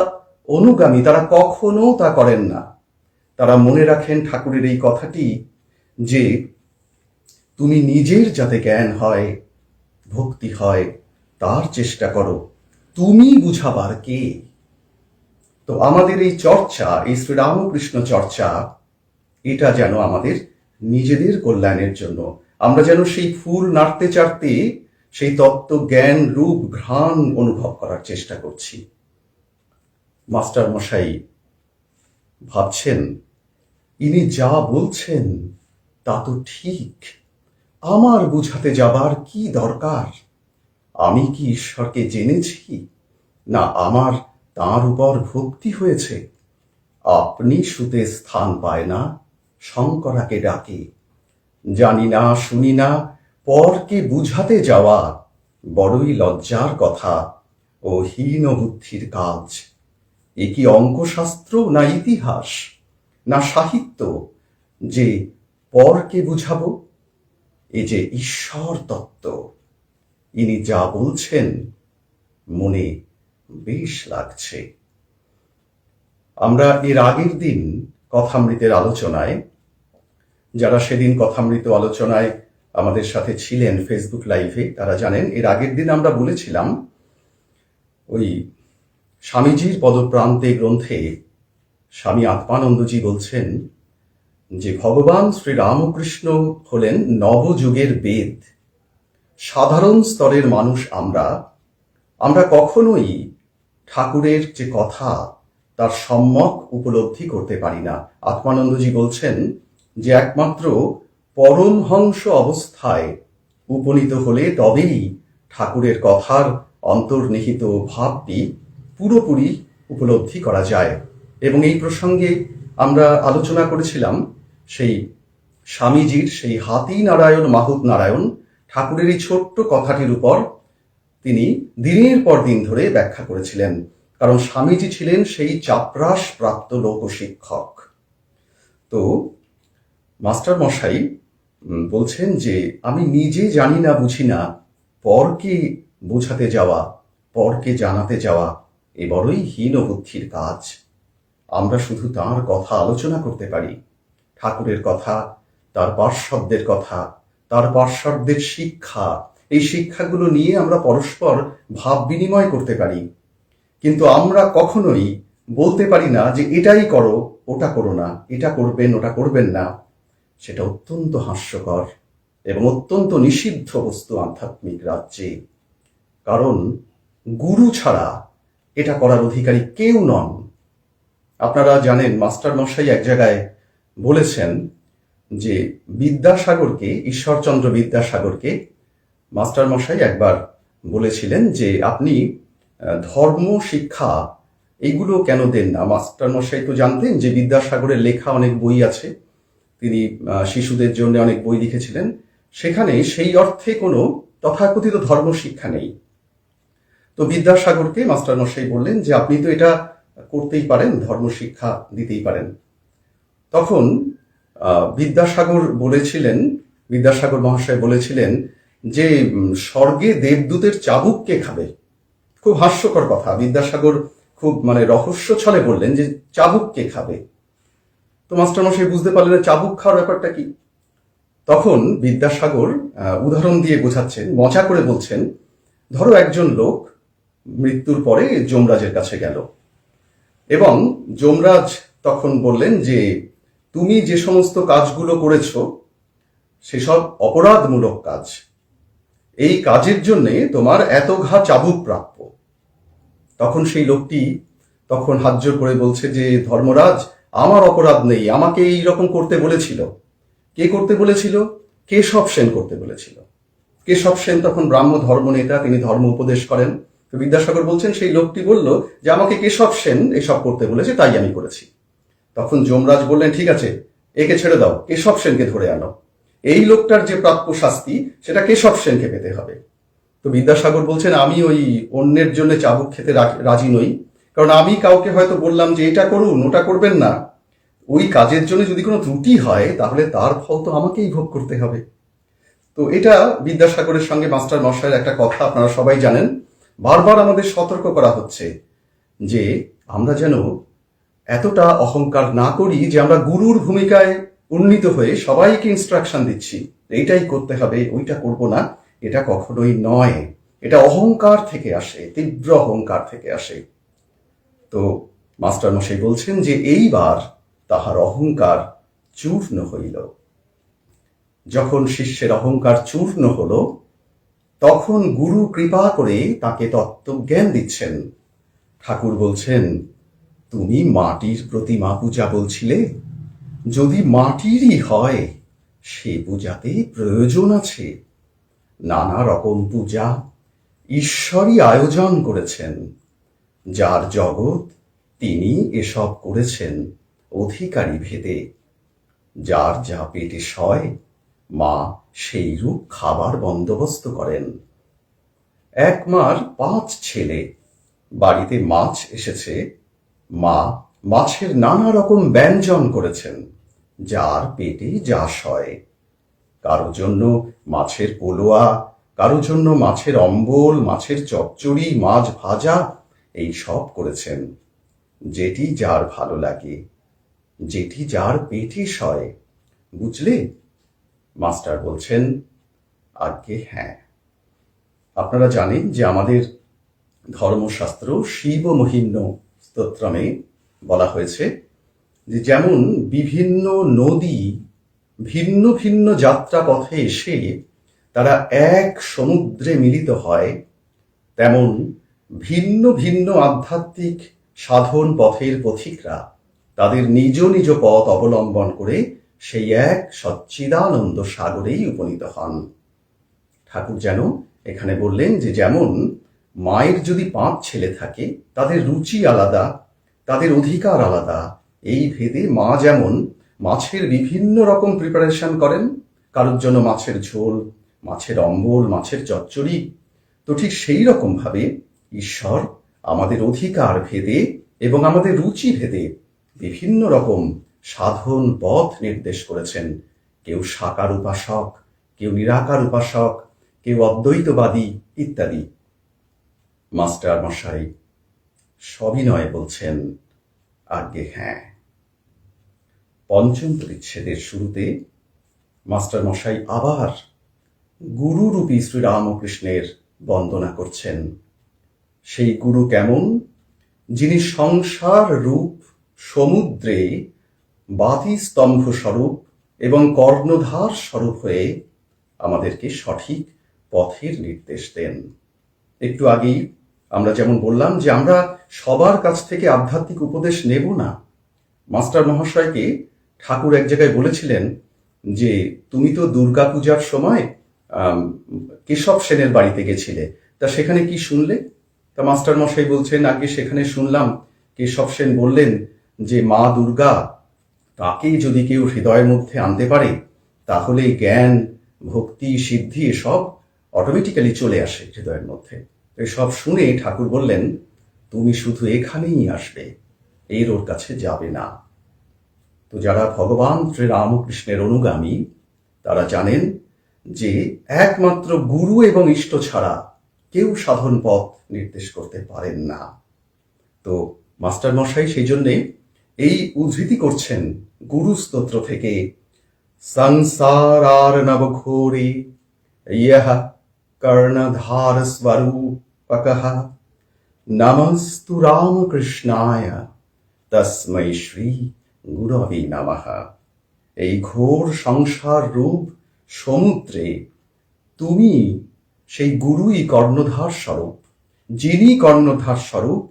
অনুগামী তারা কখনো তা করেন না। তারা মনে রাখেন ঠাকুরের এই কথাটি যে তুমি নিজের যাতে জ্ঞান হয়, ভক্তি হয়, তার চেষ্টা করো, তুমি বুঝাবার কে। তো আমাদের এই চর্চা, এই শ্রীরামকৃষ্ণ চর্চা, এটা যেন আমাদের নিজেদের কল্যাণের জন্য। আমরা যেন সেই ফুল নাড়তে চাড়তে সেই তত্ত্ব জ্ঞান রূপ ঘ্রাণ অনুভব করার চেষ্টা করছি। মাস্টার মশাই ভাবছেন ইনি যা বলছেন তা তো ঠিক, আমার বুঝাতে যাবার কি দরকার? আমি কি ঈশ্বরকে জেনেছি, না আমার তাঁর উপর ভক্তি হয়েছে? আপনি শুতে স্থান পায় না, শঙ্করাকে ডাকে। জানি না, শুনি না, পরকে বুঝাতে যাওয়া বড়ই লজ্জার কথা ও হীন বুদ্ধির কাজ। এ কি অঙ্কশাস্ত্র, না ইতিহাস, না সাহিত্য যে পরকে বুঝাবো? এ যে ঈশ্বর তত্ত্ব। ইনি যা বলছেন মনে বেশ লাগছে। আমরা এর আগের দিন কথামৃতের আলোচনায়, যারা সেদিন কথামৃত আলোচনায় আমাদের সাথে ছিলেন ফেসবুক লাইভে, তারা জানেন এর আগের দিন আমরা বলেছিলাম ওই স্বামীজির পদপ্রান্তে গ্রন্থে স্বামী আত্মানন্দজি বলছেন যে ভগবান শ্রী রামকৃষ্ণ হলেন নবযুগের বেদ। সাধারণ স্তরের মানুষ আমরা কখনোই ঠাকুরের যে কথা তার সম্যক উপলব্ধি করতে পারি না। আত্মানন্দজি বলছেন যে একমাত্র পরমহংস অবস্থায় উপনীত হলে তবেই ঠাকুরের কথার অন্তর্নিহিত ভাবটি পুরোপুরি উপলব্ধি করা যায়। এবং এই প্রসঙ্গে আমরা আলোচনা করেছিলাম সেই স্বামীজির সেই হাতি নারায়ণ মাহুত নারায়ণ ঠাকুরের এই ছোট্ট কথাটির উপর তিনি দিনের পর দিন ধরে ব্যাখ্যা করেছিলেন, কারণ স্বামীজি ছিলেন সেই চাপরাস প্রাপ্ত লোকশিক্ষক। তো মাস্টার মশাই বলছেন যে আমি নিজে জানি না বুঝি না, পরকে বোঝাতে যাওয়া, পরকে জানাতে যাওয়া এ বড়ই হীন বুদ্ধির কাজ। আমরা শুধু তাঁর কথা আলোচনা করতে পারি, ঠাকুরের কথা, তার পার্শ্বদের কথা, তার পার্শ্বদের শিক্ষা, এই শিক্ষাগুলো নিয়ে আমরা পরস্পর ভাব বিনিময় করতে পারি। কিন্তু আমরা কখনোই বলতে পারি না যে এটাই করো, ওটা করো না, এটা করবেন, ওটা করবেন না। সেটা অত্যন্ত হাস্যকর এবং অত্যন্ত নিষিদ্ধ বস্তু আধ্যাত্মিক রাজ্যে। কারণ গুরু ছাড়া এটা করার অধিকারী কেউ নন। আপনারা জানেন, মাস্টার মশাই এক জায়গায় বলেছেন যে বিদ্যাসাগরকে, ঈশ্বরচন্দ্র বিদ্যাসাগরকে মাস্টার মশাই একবার বলেছিলেন যে আপনি ধর্ম শিক্ষা এইগুলো কেন দেন না। মাস্টার মশাই তো জানতেন যে বিদ্যাসাগরের লেখা অনেক বই আছে, তিনি শিশুদের জন্য অনেক বই লিখেছিলেন, সেখানে সেই অর্থে কোনো তথাকথিত ধর্ম শিক্ষা নেই। তো বিদ্যাসাগরকে মাস্টার মশাই বললেন যে আপনি তো এটা করতেই পারেন, ধর্ম শিক্ষা দিতেই পারেন। তখন বিদ্যাসাগর মহাশয় বলেছিলেন যে স্বর্গে দেবদূতের চাবুক কে খাবে। খুব হাস্যকর কথা। বিদ্যাসাগর খুব রহস্য ছলে বললেন যে চাবুক কে খাবে। তো মাস্টারমশাই বুঝতে পারলেন চাবুক খাওয়ার ব্যাপারটা কি। তখন বিদ্যাসাগর উদাহরণ দিয়ে বোঝাচ্ছেন, মজা করে বলছেন, ধরো একজন লোক মৃত্যুর পরে যমরাজের কাছে গেল এবং যমরাজ তখন বললেন যে তুমি যে সমস্ত কাজগুলো করেছ সেসব অপরাধমূলক কাজ, এই কাজের জন্য তোমার এত ঘা চাবুক প্রাপ্য। তখন সেই লোকটি তখন হাত জোর করে বলছে যে ধর্মরাজ, আমার অপরাধ নেই, আমাকে এই রকম করতে বলেছিল। কে করতে বলেছিল? কেশব সেন করতে বলেছিল। কেশব সেন তখন ব্রাহ্ম ধর্ম নেতা, তিনি ধর্ম উপদেশ করেন। তো বিদ্যাসাগর বলছেন সেই লোকটি বলল যে আমাকে কেশব সেন এসব করতে বলেছে, তাই আমি করেছি। তখন যমরাজ বললেন ঠিক আছে, একে ছেড়ে দাও, কেশব সেনকে ধরে আনো। এই লোকটার যে প্রাপ্য শাস্তি সেটা কেশব সেনকে পেতে হবে। তো বিদ্যাসাগর বলছেন আমি ওই অন্যের জন্য চাবুক খেতে রাজি নই, কারণ আমি কাউকে হয়তো বললাম যে এটা করুন, ওটা করবেন না, ওই কাজের জন্য যদি কোনো ত্রুটি হয় তাহলে তার ফল তো আমাকেই ভোগ করতে হবে। তো এটা বিদ্যাসাগরের সঙ্গে মাস্টার মশাইয়ের একটা কথা, আপনারা সবাই জানেন। বারবার আমাদের সতর্ক করা হচ্ছে যে আমরা যেন এতটা অহংকার না করি যে আমরা গুরুর ভূমিকায় উন্নীত হয়ে সবাইকে ইনস্ট্রাকশন দিচ্ছি, এইটাই করতে হবে, ওইটা করব না। এটা কখনোই নয়। এটা অহংকার থেকে আসে, তীব্র অহংকার থেকে আসে। তো মাস্টার মশাই বলছেন যে এইবার তাহার অহংকার চূর্ণ হইল। যখন শিষ্যের অহংকার চূর্ণ হলো তখন গুরু কৃপা করে তাকে তত্ত্বজ্ঞান দিচ্ছেন। ঠাকুর বলছেন, তুমি মাটির প্রতিমা পূজা বলছিলে, যদি মাটিরই হয় সে পূজাতে প্রয়োজন আছে। নানা রকম পূজা ঈশ্বরই আয়োজন করেছেন, যার জগৎ তিনি এসব করেছেন অধিকারী ভেদে। যার যা পেটে সয় মা সেই রূপ খাবার বন্দোবস্ত করেন। এক মার 5 ছেলে, বাড়িতে মাছ এসেছে, মা মাছের নানা রকম ব্যঞ্জন করেছেন, যার পেটে যা সয়। কারো জন্য মাছের পোলোয়া, কারো জন্য মাছের অম্বল, মাছের চচ্চড়ি, মাছ ভাজা, এই সব করেছেন, যেটি যার ভালো লাগে, যেটি যার পেটে সয়। বুঝলে? মাস্টার বলছেন, আজ্ঞে হ্যাঁ। আপনারা জানেন যে আমাদের ধর্মশাস্ত্র শিব মহিম্ন স্তোত্রমে বলা হয়েছে যে যেমন বিভিন্ন নদী ভিন্ন ভিন্ন যাত্রা পথে এসে তারা এক সমুদ্রে মিলিত হয়, তেমন ভিন্ন ভিন্ন আধ্যাত্মিক সাধন পথের পথিকরা তাদের নিজ নিজ পথ অবলম্বন করে সেই এক সচ্চিদানন্দ সাগরেই উপনীত হন। ঠাকুর যেন এখানে বললেন যে যেমন মায়ের যদি 5 ছেলে থাকে, তাদের রুচি আলাদা, তাদের অধিকার আলাদা, এই ভেদে মা যেমন মাছের বিভিন্ন রকম প্রিপারেশন করেন, কারোর জন্য মাছের ঝোল, মাছের অম্বল, মাছের চচ্চড়ি, তো ঠিক সেই রকমভাবে ঈশ্বর আমাদের অধিকার ভেদে এবং আমাদের রুচি ভেদে বিভিন্ন রকম সাধন পথ নির্দেশ করেছেন। কেউ সাকার উপাসক, কেউ নিরাকার উপাসক, কেউ অদ্বৈতবাদী ইত্যাদি। মাস্টার মশাই সবিনয়ে বলছেন, আজ্ঞে হ্যাঁ। পঞ্চম পরিচ্ছেদের শুরুতে মাস্টার মশাই আবার গুরুরূপী শ্রীরামকৃষ্ণের বন্দনা করছেন। সেই গুরু কেমন? যিনি সংসার রূপ সমুদ্রে বাতি স্তম্ভ স্বরূপ এবং কর্ণধার স্বরূপ হয়ে আমাদেরকে সঠিক পথের নির্দেশ দেন। একটু আগেই আমরা যেমন বললাম যে আমরা সবার কাছ থেকে আধ্যাত্মিক উপদেশ নেব না। মাস্টার মহাশয়কে ঠাকুর এক জায়গায় বলেছিলেন যে তুমি তো দুর্গাপূজার সময় কেশব সেনের বাড়িতে গেছিলে, তা সেখানে কি শুনলে? তা মাস্টার মশাই বলছেন, আগে সেখানে শুনলাম কেশব সেন বললেন যে মা দুর্গা তাকেই যদি কেউ হৃদয়ের মধ্যে আনতে পারে তাহলে জ্ঞান ভক্তি সিদ্ধি এসব অটোমেটিক্যালি চলে আসে হৃদয়ের মধ্যে। এসব শুনে ঠাকুর বললেন, তুমি শুধু এখানেই আসবে, এর ওর কাছে যাবে না। তো যারা ভগবান শ্রীরামকৃষ্ণের অনুগামী তারা জানেন যে একমাত্র গুরু এবং ইষ্ট ছাড়া কেউ সাধন পথ নির্দেশ করতে পারেন না। তো মাস্টার মশাই সেই জন্যে এই উদ্ধৃতি করছেন গুরু স্তোত্র থেকে, সংসারার নবঘোরে ইয়ঃ কর্ণধার স্বরূপকঃ নমস্তু রামকৃষ্ণায় তস্मै শ্রী গুরবে নমঃ। এই ঘোর সংসার রূপ সমুদ্রে তুমি সেই গুরুই কর্ণধার স্বরূপ। যিনি কর্ণধার স্বরূপ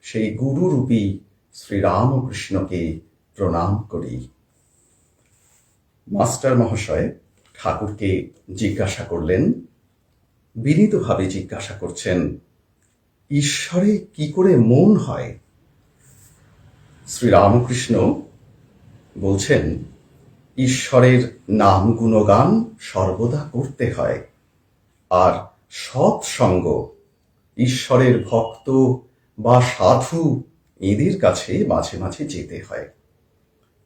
সেই গুরুরূপী শ্রীরামকৃষ্ণকে প্রণাম করি। মাস্টার মহাশয় ঠাকুরকে জিজ্ঞাসা করলেন, বিনীতভাবে জিজ্ঞাসা করছেন, ঈশ্বরে কি করে মন হয়? শ্রীরামকৃষ্ণ বলছেন, ঈশ্বরের নাম গুণগান সর্বদা করতে হয়, আর সৎসঙ্গ, ঈশ্বরের ভক্ত বা সাধু এদের কাছে মাঝে মাঝে যেতে হয়।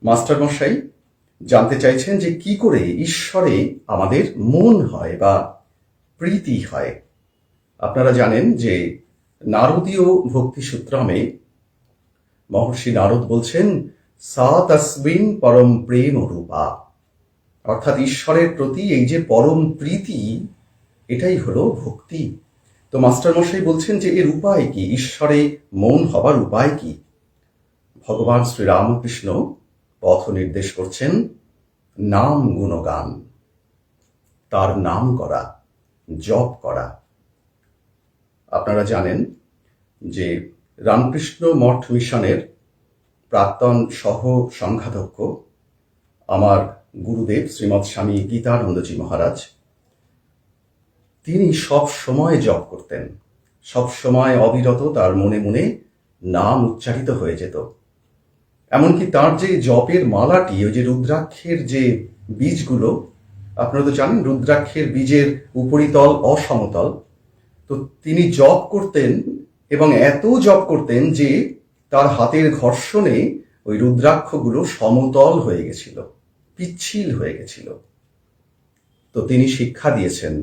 মাস্টার মশাই জানতে চাইছেন যে কি করে ঈশ্বরে আমাদের মন হয় বা প্রীতি হয়। আপনারা জানেন যে নারদীয় ভক্তিসূত্রামে মহর্ষি নারদ বলছেন, সা তস্মিন পরম প্রেম রূপা, অর্থাৎ ঈশ্বরের প্রতি এই যে পরম প্রীতি, এটাই হলো ভক্তি। তো মাস্টার মশাই বলছেন যে এর উপায় কি, ঈশ্বরে মন হবার উপায় কি? ভগবান শ্রীরামকৃষ্ণ পথ নির্দেশ করছেন, নাম গুণগান, তার নাম করা, জপ করা। আপনারা জানেন যে রামকৃষ্ণ মঠ মিশনের প্রাক্তন সহ সংঘাধ্যক্ষ আমার গুরুদেব শ্রীমৎ স্বামী গীতানন্দজি মহারাজ, তিনি সব সময় জপ করতেন, সব সময় অবিরত তার মনে মনে নাম উচ্চারিত হয়ে যেত। এমনকি তার যে জপের মালাটি, ওই যে রুদ্রাক্ষের যে বীজগুলো, আপনারা তো জানেন রুদ্রাক্ষের বীজের উপরিতল অসমতল, তো তিনি জপ করতেন এবং এত জপ করতেন যে তার হাতের ঘর্ষণে ওই রুদ্রাক্ষগুলো সমতল হয়ে গেছিল, পিচ্ছিল হয়ে গেছিল। তো তিনি শিক্ষা দিয়েছেন,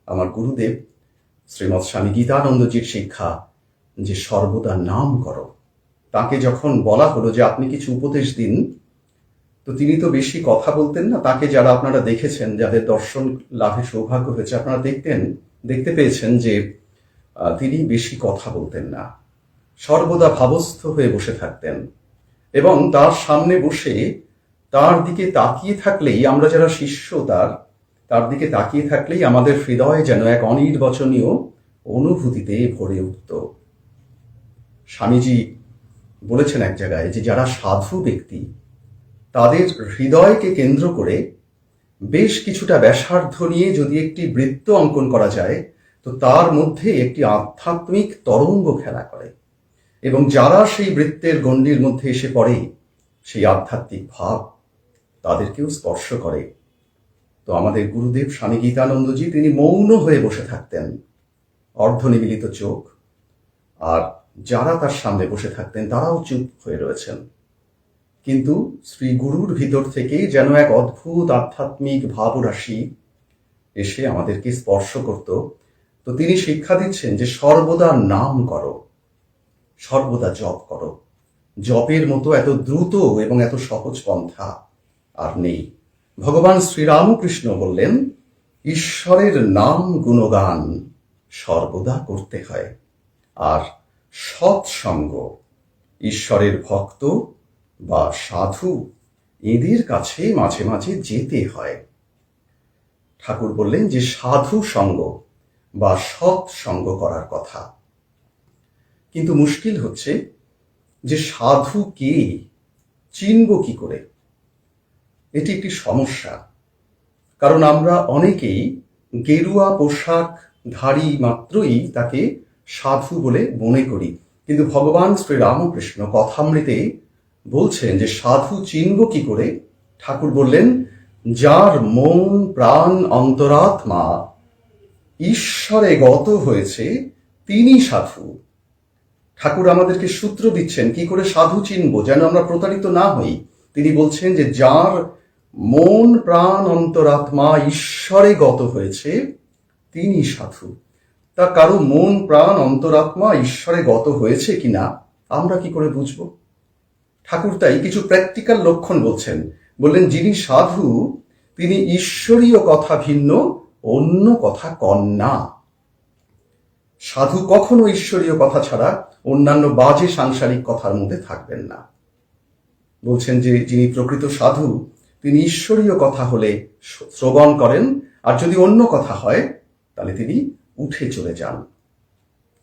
আমার গুরুদেব শ্রীমৎ স্বামী গীতানন্দজির শিক্ষা যে সর্বদা নাম করো। তাকে যখন বলা হলো যে আপনি কিছু উপদেশ দিন, তো তিনি তো বেশি কথা বলতেন না। তাকে যারা আপনারা দেখেছেন, যাদের দর্শন লাভে সৌভাগ্য হয়েছে, আপনারা দেখতে পেয়েছেন যে তিনি বেশি কথা বলতেন না, সর্বদা ভাবস্থ হয়ে বসে থাকতেন এবং তার সামনে বসে তার দিকে তাকিয়ে থাকলেই, আমরা যারা শিষ্য তার দিকে তাকিয়ে থাকলেই আমাদের হৃদয় যেন এক অনির্বচনীয় অনুভূতিতে ভরে উঠত। স্বামীজি বলেছেন এক জায়গায় যে যারা সাধু ব্যক্তি, তাদের হৃদয়কে কেন্দ্র করে বেশ কিছুটা ব্যাসার্ধ নিয়ে যদি একটি বৃত্ত অঙ্কন করা যায়, তো তার মধ্যে একটি আধ্যাত্মিক তরঙ্গ খেলা করে এবং যারা সেই বৃত্তের গণ্ডির মধ্যে এসে পড়ে, সেই আধ্যাত্মিক ভাব তাদেরকেও স্পর্শ করে। তো আমাদের গুরুদেব স্বামী গীতানন্দজি তিনি মৌন হয়ে বসে থাকতেন অর্ধনিমীলিত চোখ, আর যারা তার সামনে বসে থাকতেন তারাও চুপ হয়ে রয়েছেন। কিন্তু শ্রী গুরুর ভিতর থেকে যেন এক অদ্ভুত আধ্যাত্মিক ভাবরাশি এসে আমাদেরকে স্পর্শ করত। তো তিনি শিক্ষা দিচ্ছেন যে সর্বদা নাম করো, সর্বদা জপ করো। জপের মতো এত দ্রুত এবং এত সহজ পন্থা আর নেই। ভগবান শ্রীরামকৃষ্ণ বললেন, ঈশ্বরের নাম গুণগান সর্বদা করতে হয়, আর সৎসঙ্গ, ঈশ্বরের ভক্ত বা সাধু এদের কাছে মাঝে মাঝে যেতে হয়। ঠাকুর বললেন যে সাধু সঙ্গ বা সৎসঙ্গ করার কথা। কিন্তু মুশকিল হচ্ছে যে সাধু কে চিনব কি করে? এটি একটি সমস্যা। কারণ আমরা অনেকেই গেরুয়া পোশাক ধারী মাত্রই তাকে সাধু বলে মনে করি। কিন্তু ভগবান শ্রীরামকৃষ্ণ কথামৃতে বলছেন যে সাধু চিনব কি করে? ঠাকুর বললেন, যার মন প্রাণ অন্তরাত্মা ঈশ্বরে গত হয়েছে তিনি সাধু। ঠাকুর আমাদেরকে সূত্র দিচ্ছেন কি করে সাধু চিনব, যেন আমরা প্রতারিত না হই। তিনি বলছেন যে যার মন প্রাণ অন্তরাত্মা ঈশ্বরে গত হয়েছে তিনি সাধু। তা কারো মন প্রাণ অন্তরাত্মা ঈশ্বরে গত হয়েছে কিনা আমরা কি করে বুঝব? ঠাকুর তাই কিছু প্র্যাকটিক্যাল লক্ষণ বলছেন। বললেন, যিনি সাধু তিনি ঈশ্বরীয় কথা ভিন্ন অন্য কথা কন না। সাধু কখনো ঈশ্বরীয় কথা ছাড়া অন্যান্য বাজে সাংসারিক কথার মধ্যে থাকবেন না। বলছেন যে যিনি প্রকৃত সাধু তিনি ঈশ্বরীয় কথা হলে শ্রবণ করেন, আর যদি অন্য কথা হয় তাহলে তিনি উঠে চলে যান।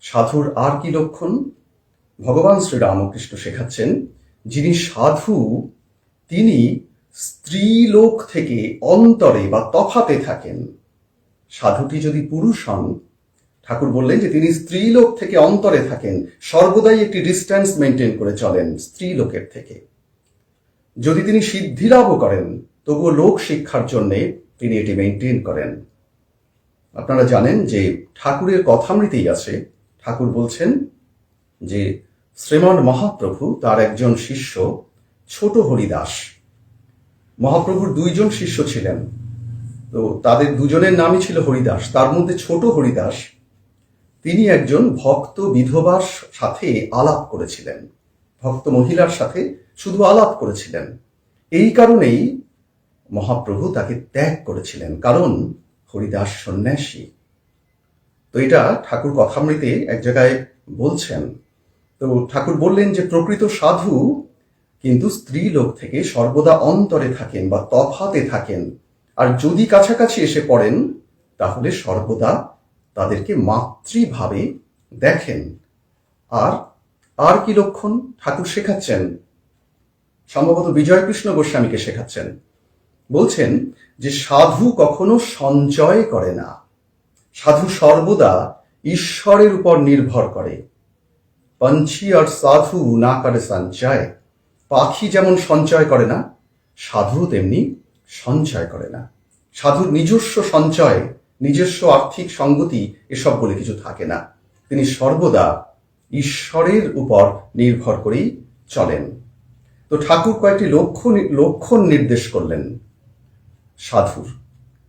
সাধুর আর কি লক্ষণ? ভগবান শ্রীরামকৃষ্ণ শেখাচ্ছেন, যিনি সাধু তিনি স্ত্রীলোক থেকে অন্তরে বা তফাতে থাকেন। সাধুটি যদি পুরুষ হন, ঠাকুর বললেন যে তিনি স্ত্রীলোক থেকে অন্তরে থাকেন, সর্বদাই একটি ডিস্ট্যান্স মেনটেন করে চলেন স্ত্রীলোকের থেকে। যদি তিনি সিদ্ধিলাভও করেন তবুও লোক শিক্ষার জন্য তিনি এটি মেনটেন করেন। আপনারা জানেন যে ঠাকুরের কথামৃতেই আছে, ঠাকুর বলছেন যে শ্রীমান মহাপ্রভু তার একজন শিষ্য ছোট হরিদাস। মহাপ্রভুর দুইজন শিষ্য ছিলেন, তো তাদের দুজনের নামই ছিল হরিদাস। তার মধ্যে ছোট হরিদাস তিনি একজন ভক্ত বিধবার সাথে আলাপ করেছিলেন, ভক্ত মহিলার সাথে শুধু আলাপ করেছিলেন। এই কারণেই মহাপ্রভু তাকে ত্যাগ করেছিলেন, কারণ হরিদাস সন্ন্যাসী। তো এটা ঠাকুর কথামৃতে এক জায়গায় বলছেন। তো ঠাকুর বললেন যে প্রকৃত সাধু কিন্তু স্ত্রীলোক থেকে সর্বদা অন্তরে থাকেন বা তফাতে থাকেন, আর যদি কাছাকাছি এসে পড়েন তাহলে সর্বদা তাদেরকে মাতৃভাবে দেখেন। আর কি লক্ষণ ঠাকুর শেখাচ্ছেন? সম্ভবত বিজয়কৃষ্ণ গোস্বামীকে শেখাচ্ছেন। বলছেন যে সাধু কখনো সঞ্চয় করে না, সাধু সর্বদা ঈশ্বরের উপর নির্ভর করে। পঞ্ছি আর সাধু না করে সঞ্চয়। পাখি যেমন সঞ্চয় করে না, সাধু তেমনি সঞ্চয় করে না। সাধুর নিজস্ব সঞ্চয়, নিজস্ব আর্থিক সঙ্গতি এসব বলে কিছু থাকে না। তিনি সর্বদা ঈশ্বরের উপর নির্ভর করেই চলেন। তো ঠাকুর কয়েকটি লক্ষণ নির্দেশ করলেন সাধুর।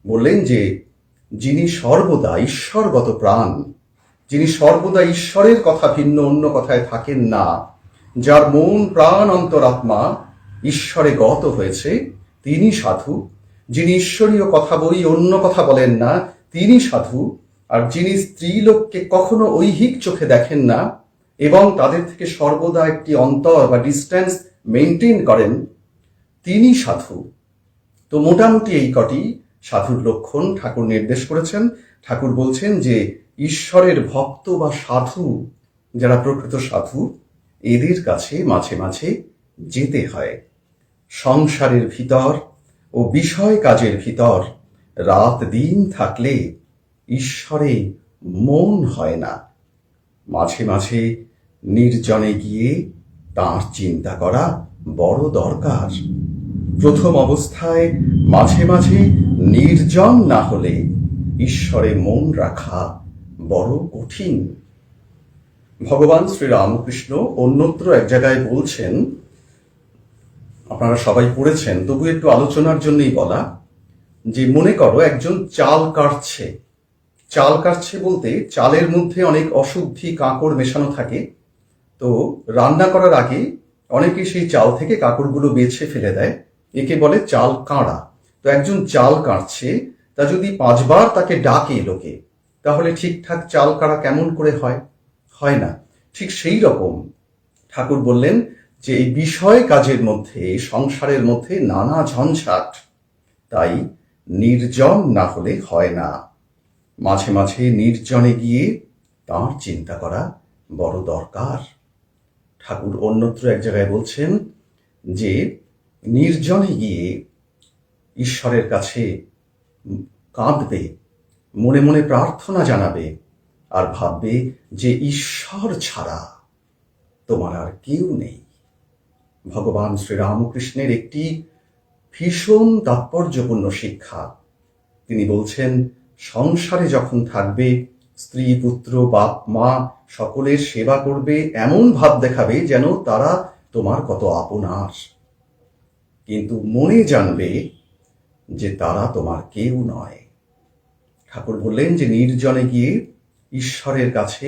বললেন যে যিনি সর্বদা ঈশ্বরগত প্রাণ, যিনি সর্বদা ঈশ্বরের কথা ভিন্ন অন্য কথায় থাকেন না, যার মন প্রাণ অন্তরাত্মা ঈশ্বরে গত হয়েছে তিনি সাধু। যিনি ঈশ্বরীয় কথা বই অন্য কথা বলেন না তিনি সাধু। আর যিনি স্ত্রীলোককে কখনো ঐহিক চোখে দেখেন না এবং তাদের থেকে সর্বদা একটি অন্তর বা ডিস্ট্যান্স মেনটেন করেন তিনি সাধু। তো মোটামুটি এই কটি সাধুর লক্ষণ ঠাকুর নির্দেশ করেছেন। ঠাকুর বলছেন যে ঈশ্বরের ভক্ত বা সাধু, যারা প্রকৃত সাধু, এদের কাছে মাঝে মাঝে যেতে হয়। সংসারের ভিতর ও বিষয় কাজের ভিতর রাত দিন থাকলে ঈশ্বরে মন হয় না। মাঝে মাঝে নির্জনে গিয়ে তাঁর চিন্তা করা বড় দরকার। প্রথম অবস্থায় মাঝে মাঝে নির্জন না হলে ঈশ্বরে মন রাখা বড় কঠিন। ভগবান শ্রীরামকৃষ্ণ অন্যত্র এক জায়গায় বলছেন, আপনারা সবাই পড়েছেন, তবু একটু আলোচনার জন্যই বলা, যে মনে করো একজন চাল কাটছে। চাল কাটছে বলতে চালের মধ্যে অনেক অশুদ্ধি কাঁকড় মেশানো থাকে। তো রান্না করার আগে অনেকে সেই চাল থেকে কাঁকড়গুলো বেছে ফেলে দেয়, একে বলে চাল কাঁড়া। তো একজন চাল কাটছে, তা যদি 5 বার তাকে ডাকে লোকে, তাহলে ঠিকঠাক চাল কাঁড়া কেমন করে হয়? হয় না। ঠিক সেই রকম ঠাকুর বললেন যে এই বিষয় কাজের মধ্যে, সংসারের মধ্যে নানা ঝঞ্ঝাট, তাই নির্জন না হলে হয় না। মাঝে মাঝে নির্জনে গিয়ে তাঁর চিন্তা করা বড় দরকার। ঠাকুর অন্যত্র এক জায়গায় বলছেন যে নির্জনে গিয়ে ঈশ্বরের কাছে কাঁদবে, মনে মনে প্রার্থনা জানাবে, আর ভাববে যে ঈশ্বর ছাড়া তোমার আর কেউ নেই। ভগবান শ্রীরামকৃষ্ণের একটি ভীষণ তাৎপর্যপূর্ণ শিক্ষা। তিনি বলছেন, সংসারে যখন থাকবে, স্ত্রী পুত্র বাপ মা সকলের সেবা করবে, এমন ভাব দেখাবে যেন তারা তোমার কত আপনার, কিন্তু মনে জানবে যে তারা তোমার কেউ নয়। ঠাকুর বললেন যে নির্জনে গিয়ে ঈশ্বরের কাছে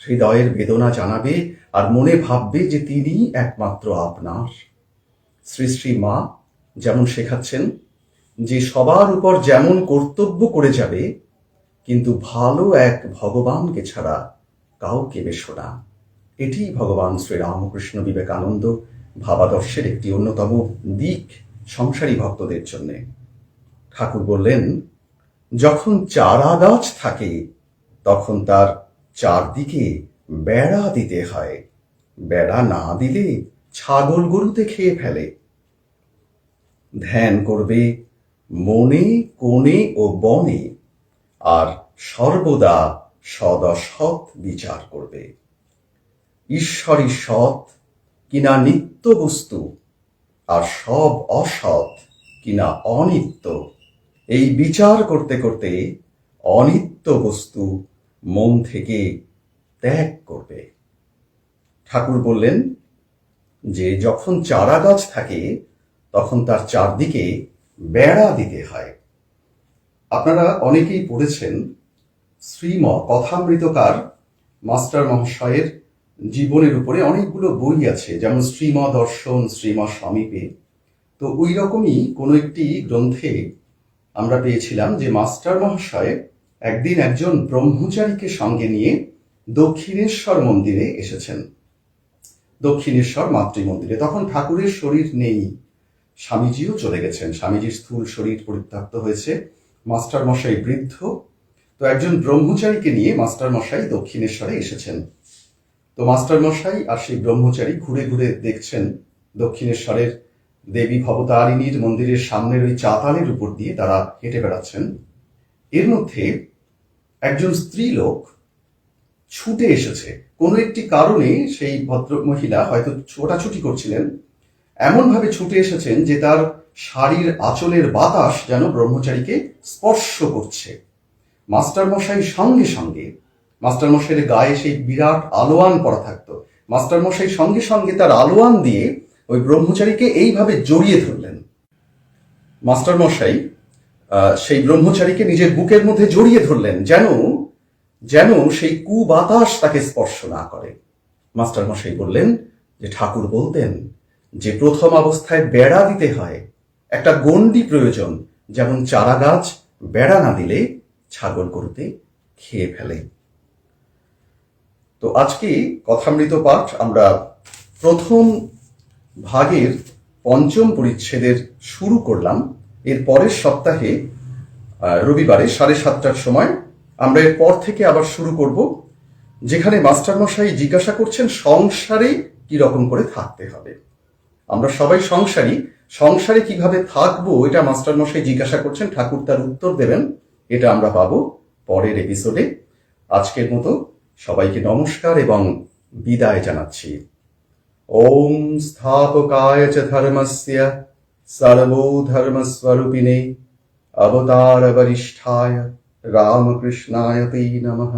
হৃদয়ের বেদনা জানাবে, আর মনে ভাববে যে তিনি একমাত্র আপনার। শ্রী শ্রী মা যেমন শেখাচ্ছেন যে সবার উপর যেমন কর্তব্য করে যাবে, কিন্তু ভালো এক ভগবানকে ছাড়া কাউকে বেশো না। এটি ভগবান শ্রীরামকৃষ্ণ বিবেকানন্দ ভাবাদর্শের একটি অন্যতম দিক সংসারী ভক্তদের জন্যে। ঠাকুর বললেন, যখন চারা গাছ থাকে তখন তার চারদিকে বেড়া দিতে হয়। বেড়া না দিলে ছাগল গরুতে খেয়ে ফেলে। ধ্যান করবে মনে কোণে ও বনে, আর সর্বদা সদসৎ বিচার করবে। ঈশ্বরই সৎ কিনা নিত্য বস্তু, আর সব অসৎ কিনা অনিত্য, এই বিচার করতে করতে অনিত্য বস্তু মন থেকে ত্যাগ করবে। ঠাকুর বললেন যে যখন চারা গাছ থাকে তখন তার চারদিকে বেড়া দিতে হয়। আপনারা অনেকেই পড়েছেন শ্রীম কথামৃতকার মাস্টার মহাশয়ের জীবনের উপরে অনেকগুলো বই আছে, যেমন শ্রীম দর্শন, শ্রীম সমীপে। তো ওই রকমই কোনো একটি গ্রন্থে আমরা পেয়েছিলাম যে মাস্টার মহাশয় একদিন একজন ব্রহ্মচারীকে সঙ্গে নিয়ে দক্ষিণেশ্বর মন্দিরে এসেছেন, দক্ষিণেশ্বর মাতৃমন্দিরে। তখন ঠাকুরের শরীর নেই, স্বামীজিও চলে গেছেন, স্বামীজির স্থূল শরীর পরিত্যক্ত হয়েছে, মাস্টার মশাই বৃদ্ধ। তো একজন ব্রহ্মচারীকে নিয়ে মাস্টার মশাই দক্ষিণেশ্বরে এসেছেন। তো মাস্টার মশাই আর সেই ব্রহ্মচারী ঘুরে ঘুরে দেখছেন দক্ষিণেশ্বরের দেবী ভবতারিণীর মন্দিরের সামনের ওই চাতালের উপর দিয়ে তারা হেঁটে বেড়াচ্ছেন। এর মধ্যে একজন স্ত্রী লোক ছুটে এসেছে। কোনো একটি কারণে সেই ভদ্র মহিলা হয়তো ছোটাছুটি করছিলেন, এমনভাবে ছুটে এসেছেন যে তার শাড়ির আঁচলের বাতাস যেন ব্রহ্মচারীকে স্পর্শ করছে। মাস্টারমশাই সঙ্গে সঙ্গে, মাস্টারমশাইয়ের গায়ে সেই বিরাট আলোয়ান পরা থাকতো, মাস্টারমশাই সঙ্গে সঙ্গে তার আলোয়ান দিয়ে ওই ব্রহ্মচারীকে এইভাবে জড়িয়ে ধরলেন। মাস্টারমশাই সেই ব্রহ্মচারীকে নিজের বুকের মধ্যে জড়িয়ে ধরলেন, যেন সেই কুবাতাস তাকে স্পর্শ না করে। মাস্টারমশাই বললেন যে ঠাকুর বলতেন যে প্রথম অবস্থায় বেড়া দিতে হয়, একটা গণ্ডি প্রয়োজন, যেমন চারা গাছ বেড়া না দিলে ছাগল গরুতে খেয়ে ফেলে। তো আজকে কথামৃত পাঠ আমরা প্রথম ভাগের পঞ্চম পরিচ্ছেদের শুরু করলাম। এর পরের সপ্তাহে রবিবারে 7:30টার সময় আমরা এর পর থেকে আবার শুরু করব, যেখানে মাস্টারমশাই জিজ্ঞাসা করছেন সংসারে কি রকম করে থাকতে হবে। আমরা সবাই সংসারে কিভাবে থাকবো এটা মাস্টারমশাই জিজ্ঞাসা করছেন, ঠাকুর তার উত্তর দেবেন। এটা আমরা পাবো পরের এপিসোডে। আজকের মতো সবাইকে নমস্কার এবং বিদায় জানাচ্ছি। ওম স্থাপকায় চ ধর্মস্য সর্বধর্মস্বরূপিণে অবতার বরিষ্ঠায় রামকৃষ্ণায় তে নমঃ।